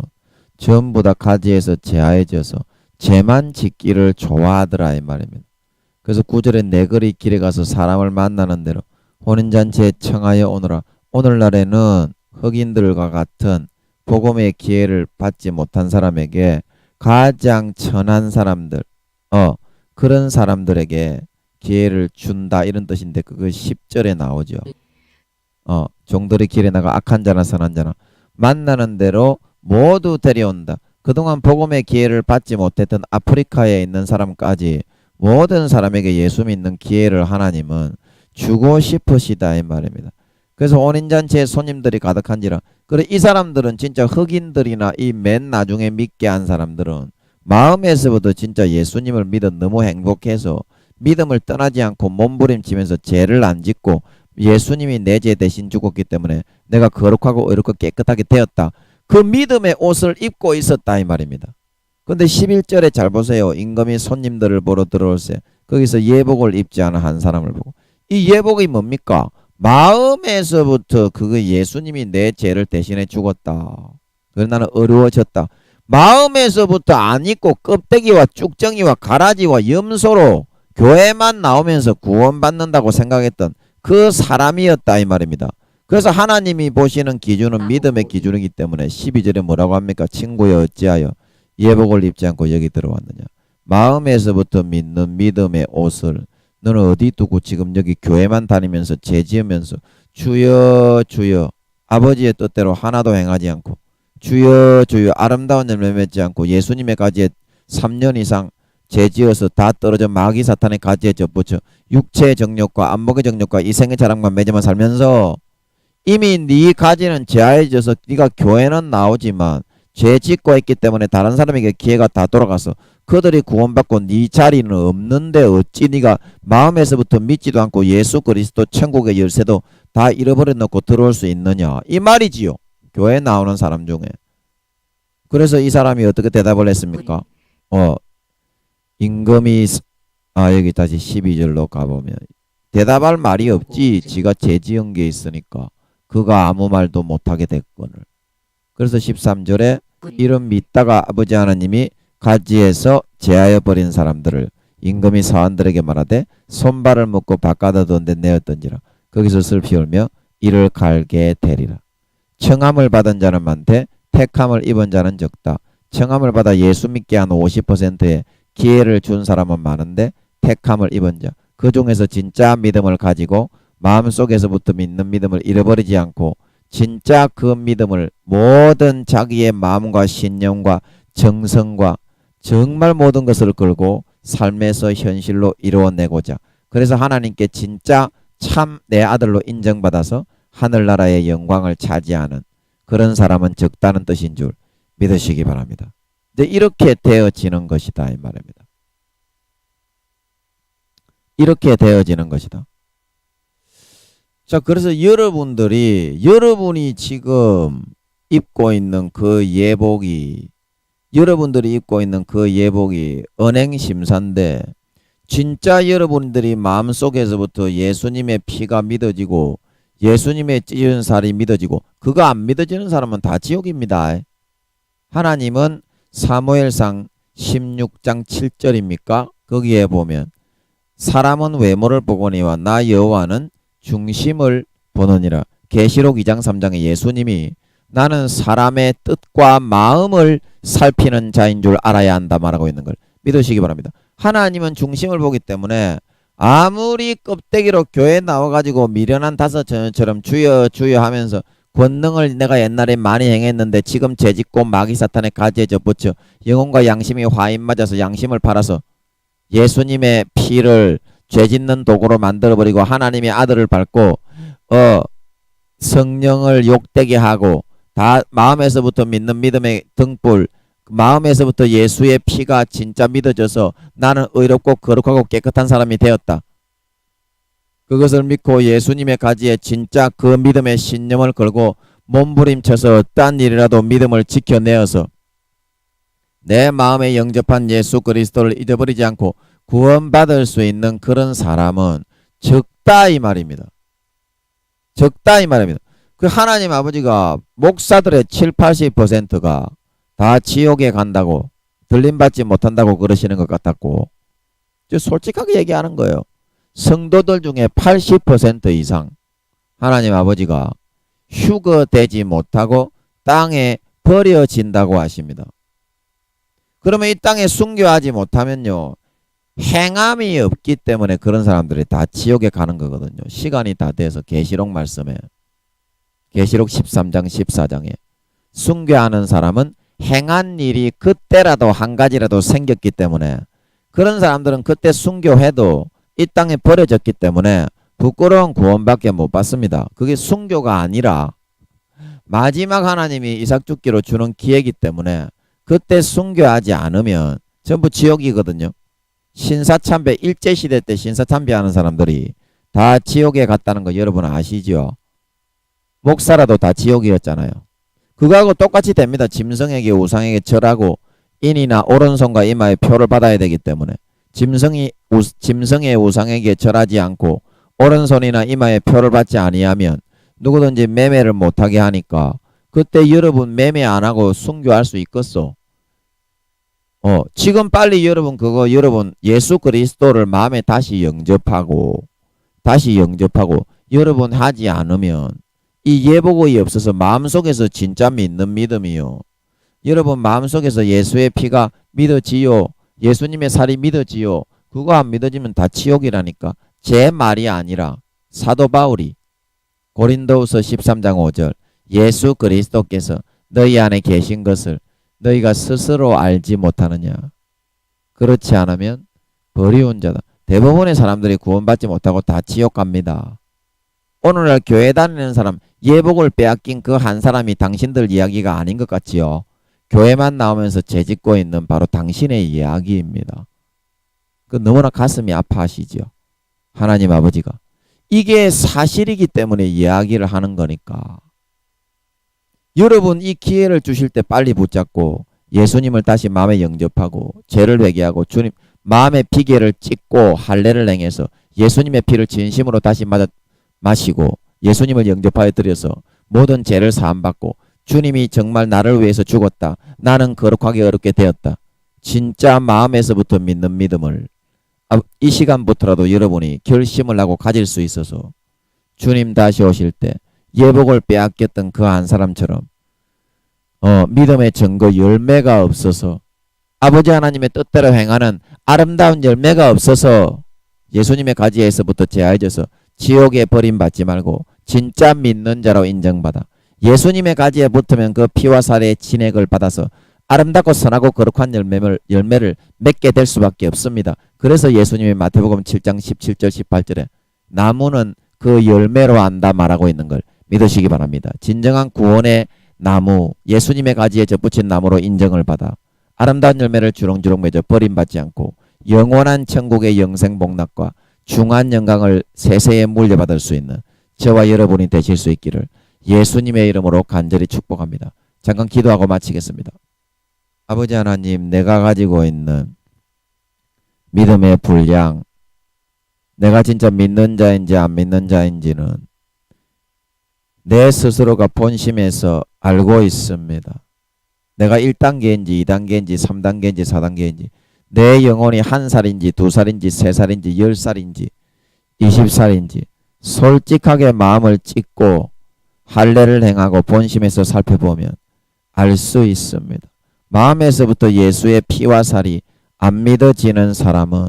전부 다 가지에서 제하여져서 죄만 짓기를 좋아하더라 이 말입니다. 그래서 9절에 내 거리 길에 가서 사람을 만나는 대로 혼인잔치에 청하여 오너라. 오늘날에는 흑인들과 같은 복음의 기회를 받지 못한 사람에게 가장 천한 사람들, 그런 사람들에게 기회를 준다 이런 뜻인데, 그거 10절에 나오죠. 종들의 길에 나가 악한 자나 선한 자나 만나는 대로 모두 데려온다. 그동안 복음의 기회를 받지 못했던 아프리카에 있는 사람까지 모든 사람에게 예수 믿는 기회를 하나님은 주고 싶으시다 이 말입니다. 그래서 혼인잔치에 손님들이 가득한지라. 그래 이 사람들은 진짜 흑인들이나 이 맨 나중에 믿게 한 사람들은 마음에서부터 진짜 예수님을 믿어 너무 행복해서 믿음을 떠나지 않고 몸부림치면서 죄를 안 짓고 예수님이 내 죄 대신 죽었기 때문에 내가 거룩하고 의롭고 깨끗하게 되었다. 그 믿음의 옷을 입고 있었다 이 말입니다. 근데 11절에 잘 보세요. 임금이 손님들을 보러 들어올세. 거기서 예복을 입지 않은 한 사람을 보고. 이 예복이 뭡니까? 마음에서부터 그거 예수님이 내 죄를 대신해 죽었다. 그래서 나는 어려워졌다. 마음에서부터 안 입고 껍데기와 쭉정이와 가라지와 염소로 교회만 나오면서 구원받는다고 생각했던 그 사람이었다 이 말입니다. 그래서 하나님이 보시는 기준은 믿음의 기준이기 때문에 12절에 뭐라고 합니까? 친구여 어찌하여 예복을 입지 않고 여기 들어왔느냐. 마음에서부터 믿는 믿음의 옷을 너는 어디 두고 지금 여기 교회만 다니면서 죄 지으면서 주여 주여 아버지의 뜻대로 하나도 행하지 않고 주여 주여 아름다운 열매 맺지 않고 예수님의 가지에 3년 이상 죄 지어서 다 떨어져 마귀 사탄의 가지에 접붙여 육체의 정욕과 안목의 정욕과 이생의 자랑만 맺으며 살면서 이미 네 가지는 제하해져서 네가 교회는 나오지만 죄 짓고 있기 때문에 다른 사람에게 기회가 다 돌아가서 그들이 구원받고 네 자리는 없는데 어찌 네가 마음에서부터 믿지도 않고 예수 그리스도 천국의 열쇠도 다 잃어버려 놓고 들어올 수 있느냐 이 말이지요. 교회 나오는 사람 중에. 그래서 이 사람이 어떻게 대답을 했습니까? 임금이 여기 다시 12절로 가보면 대답할 말이 없지. 지가 죄 지은 게 있으니까 그가 아무 말도 못하게 됐거늘. 그래서 13절에 이런 믿다가 아버지 하나님이 가지에서 제하여 버린 사람들을 임금이 사환들에게 말하되 손발을 묶고 바깥에 던데 내었던지라. 거기서 슬피 울며 이를 갈게 되리라. 청함을 받은 자는 많되 택함을 입은 자는 적다. 청함을 받아 예수 믿게 한 50%의 기회를 준 사람은 많은데 택함을 입은 자, 그 중에서 진짜 믿음을 가지고 마음속에서부터 믿는 믿음을 잃어버리지 않고 진짜 그 믿음을 모든 자기의 마음과 신념과 정성과 정말 모든 것을 걸고 삶에서 현실로 이루어내고자, 그래서 하나님께 진짜 참 내 아들로 인정받아서 하늘나라의 영광을 차지하는 그런 사람은 적다는 뜻인 줄 믿으시기 바랍니다. 이렇게 되어지는 것이다 이 말입니다. 이렇게 되어지는 것이다. 자, 그래서 여러분이 지금 입고 있는 그 예복이, 여러분들이 입고 있는 그 예복이 언행심사인데 진짜 여러분들이 마음속에서부터 예수님의 피가 믿어지고 예수님의 찢은 살이 믿어지고 그거 안 믿어지는 사람은 다 지옥입니다. 하나님은 사무엘상 16장 7절입니까? 거기에 보면 사람은 외모를 보거니와 나 여호와는 중심을 보느니라. 계시록 2장 3장에 예수님이 나는 사람의 뜻과 마음을 살피는 자인 줄 알아야 한다 말하고 있는 걸 믿으시기 바랍니다. 하나님은 중심을 보기 때문에 아무리 껍데기로 교회 나와가지고 미련한 다섯 처녀처럼 주여 주여 하면서 권능을 내가 옛날에 많이 행했는데 지금 죄짓고 마귀 사탄의 가지에 접붙여 영혼과 양심이 화인 맞아서 양심을 팔아서 예수님의 피를 죄짓는 도구로 만들어버리고 하나님의 아들을 밟고 성령을 욕되게 하고 다 마음에서부터 믿는 믿음의 등불, 마음에서부터 예수의 피가 진짜 믿어져서 나는 의롭고 거룩하고 깨끗한 사람이 되었다. 그것을 믿고 예수님의 가지에 진짜 그 믿음의 신념을 걸고 몸부림쳐서 어떠한 일이라도 믿음을 지켜내어서 내 마음에 영접한 예수 그리스도를 잊어버리지 않고 구원받을 수 있는 그런 사람은 적다 이 말입니다. 적다 이 말입니다. 그 하나님 아버지가 목사들의 70~80%가 다 지옥에 간다고 들림받지 못한다고 그러시는 것 같았고 솔직하게 얘기하는 거예요. 성도들 중에 80% 이상 하나님 아버지가 휴거되지 못하고 땅에 버려진다고 하십니다. 그러면 이 땅에 순교하지 못하면요 행함이 없기 때문에 그런 사람들이 다 지옥에 가는 거거든요. 시간이 다 돼서 계시록 말씀에 계시록 13장 14장에 순교하는 사람은 행한 일이 그때라도 한 가지라도 생겼기 때문에 그런 사람들은 그때 순교해도 이 땅에 버려졌기 때문에 부끄러운 구원밖에 못 받습니다. 그게 순교가 아니라 마지막 하나님이 이삭 죽기로 주는 기회이기 때문에 그때 순교하지 않으면 전부 지옥이거든요. 신사참배 일제시대 때 신사참배하는 사람들이 다 지옥에 갔다는 거 여러분 아시죠? 목사라도 다 지옥이었잖아요. 그거하고 똑같이 됩니다. 짐승에게 우상에게 절하고 인이나 오른손과 이마에 표를 받아야 되기 때문에 짐승의 우상에게 절하지 않고 오른손이나 이마에 표를 받지 아니하면 누구든지 매매를 못하게 하니까 그때 여러분 매매 안 하고 순교할 수 있겠어? 지금 빨리 여러분 예수 그리스도를 마음에 다시 영접하고 여러분 하지 않으면 이 예복의 없어서 마음속에서 진짜 믿는 믿음이요. 여러분 마음속에서 예수의 피가 믿어지요. 예수님의 살이 믿어지요. 그거 안 믿어지면 다 지옥이라니까. 제 말이 아니라 사도 바울이 고린도후서 13장 5절 예수 그리스도께서 너희 안에 계신 것을 너희가 스스로 알지 못하느냐. 그렇지 않으면 버리운 자다. 대부분의 사람들이 구원받지 못하고 다 지옥 갑니다. 오늘날 교회 다니는 사람 예복을 빼앗긴 그 한 사람이 당신들 이야기가 아닌 것 같지요. 교회만 나오면서 재짓고 있는 바로 당신의 이야기입니다. 그 너무나 가슴이 아파하시죠. 하나님 아버지가 이게 사실이기 때문에 이야기를 하는 거니까 여러분 이 기회를 주실 때 빨리 붙잡고 예수님을 다시 마음에 영접하고 죄를 회개하고 주님 마음의 비계를 찢고 할례를 행해서 예수님의 피를 진심으로 다시 마시고 예수님을 영접하여 드려서 모든 죄를 사함받고 주님이 정말 나를 위해서 죽었다. 나는 거룩하게 어렵게 되었다. 진짜 마음에서부터 믿는 믿음을 이 시간부터라도 여러분이 결심을 하고 가질 수 있어서 주님 다시 오실 때 예복을 빼앗겼던 그 한 사람처럼 믿음의 증거 열매가 없어서 아버지 하나님의 뜻대로 행하는 아름다운 열매가 없어서 예수님의 가지에서부터 제하여져서 지옥에 버림받지 말고 진짜 믿는 자로 인정받아 예수님의 가지에 붙으면 그 피와 살의 진액을 받아서 아름답고 선하고 거룩한 열매를 맺게 될 수밖에 없습니다. 그래서 예수님이 마태복음 7장 17절 18절에 나무는 그 열매로 안다 말하고 있는 걸 믿으시기 바랍니다. 진정한 구원의 나무 예수님의 가지에 접붙인 나무로 인정을 받아 아름다운 열매를 주렁주렁 맺어 버림받지 않고 영원한 천국의 영생복락과 중한 영광을 세세에 물려받을 수 있는 저와 여러분이 되실 수 있기를 예수님의 이름으로 간절히 축복합니다. 잠깐 기도하고 마치겠습니다. 아버지 하나님, 내가 가지고 있는 믿음의 분량, 내가 진짜 믿는 자인지 안 믿는 자인지는 내 스스로가 본심에서 알고 있습니다. 내가 1단계인지 2단계인지 3단계인지 4단계인지 내 영혼이 1살인지 2살인지 3살인지 10살인지 20살인지 솔직하게 마음을 찢고 할례를 행하고 본심에서 살펴보면 알 수 있습니다. 마음에서부터 예수의 피와 살이 안 믿어지는 사람은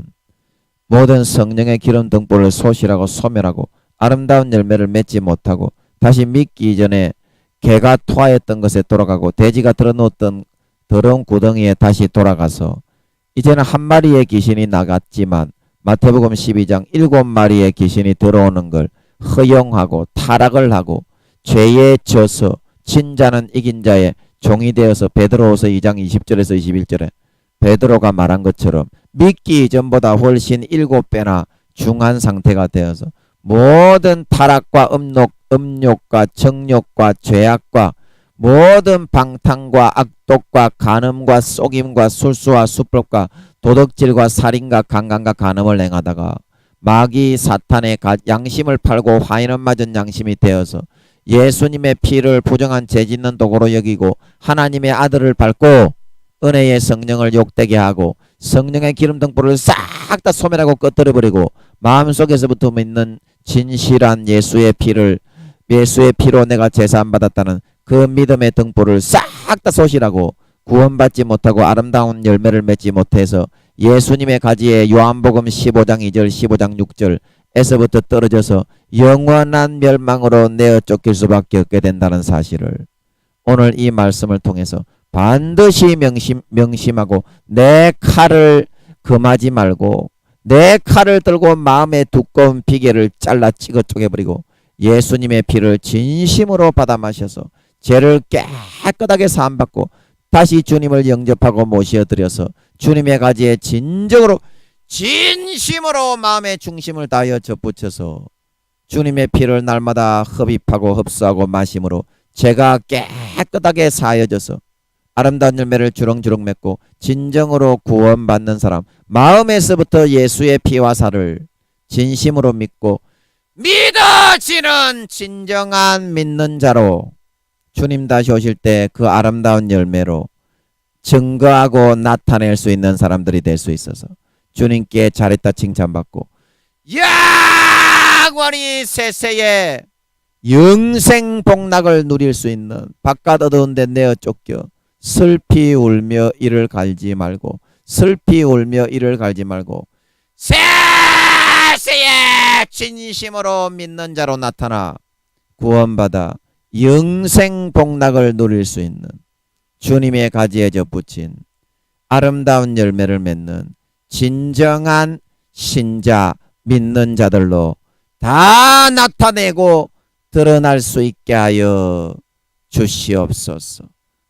모든 성령의 기름 등불을 소실하고 소멸하고 아름다운 열매를 맺지 못하고 다시 믿기 이전에 개가 토하였던 것에 돌아가고 돼지가 들어놓았던 더러운 구덩이에 다시 돌아가서 이제는 한 마리의 귀신이 나갔지만 마태복음 12장 7마리의 귀신이 들어오는 걸 허용하고 타락을 하고 죄에 져서 진 자는 이긴 자의 종이 되어서 베드로후서 2장 20절에서 21절에 베드로가 말한 것처럼 믿기 이전보다 훨씬 7배나 중한 상태가 되어서 모든 타락과 음욕과 정욕과 죄악과 모든 방탕과 악독과 간음과 속임과 술수와 수법과 도덕질과 살인과 강간과 간음을 행하다가 마귀 사탄의 양심을 팔고 화인을 맞은 양심이 되어서 예수님의 피를 부정한 죄짓는 도구로 여기고 하나님의 아들을 밟고 은혜의 성령을 욕되게 하고 성령의 기름 등불을 싹 다 소멸하고 꺼뜨려버리고 마음속에서부터 믿는 진실한 예수의 피로 내가 제사함 받았다는 그 믿음의 등불을 싹 다 소실하고 구원받지 못하고 아름다운 열매를 맺지 못해서 예수님의 가지에 요한복음 15장 2절 15장 6절에서부터 떨어져서 영원한 멸망으로 내어 쫓길 수밖에 없게 된다는 사실을 오늘 이 말씀을 통해서 반드시 명심하고 내 칼을 금하지 말고 내 칼을 들고 마음의 두꺼운 비계를 잘라 찍어 쪼개버리고 예수님의 피를 진심으로 받아 마셔서 죄를 깨끗하게 사함받고 다시 주님을 영접하고 모셔드려서 주님의 가지에 진심으로 마음의 중심을 다하여 접붙여서 주님의 피를 날마다 흡입하고 흡수하고 마심으로 죄가 깨끗하게 사여져서 아름다운 열매를 주렁주렁 맺고 진정으로 구원받는 사람, 마음에서부터 예수의 피와 살을 진심으로 믿고 믿어지는 진정한 믿는 자로 주님 다시 오실 때 그 아름다운 열매로 증거하고 나타낼 수 있는 사람들이 될 수 있어서 주님께 잘했다 칭찬받고 영원히 세세에 영생 복락을 누릴 수 있는 바깥 어두운 데 내어 쫓겨 슬피 울며 이를 갈지 말고 세세에 진심으로 믿는 자로 나타나 구원받아 영생 복락을 누릴 수 있는 주님의 가지에 접붙인 아름다운 열매를 맺는 진정한 신자 믿는 자들로 다 나타내고 드러날 수 있게 하여 주시옵소서.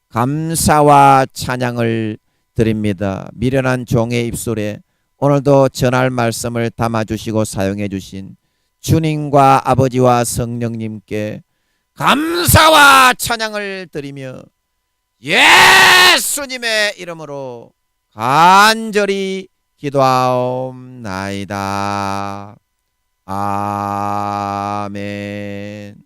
감사와 찬양을 드립니다. 미련한 종의 입술에 오늘도 전할 말씀을 담아주시고 사용해 주신 주님과 아버지와 성령님께 감사와 찬양을 드리며 예수님의 이름으로 간절히 기도하옵나이다. 아멘.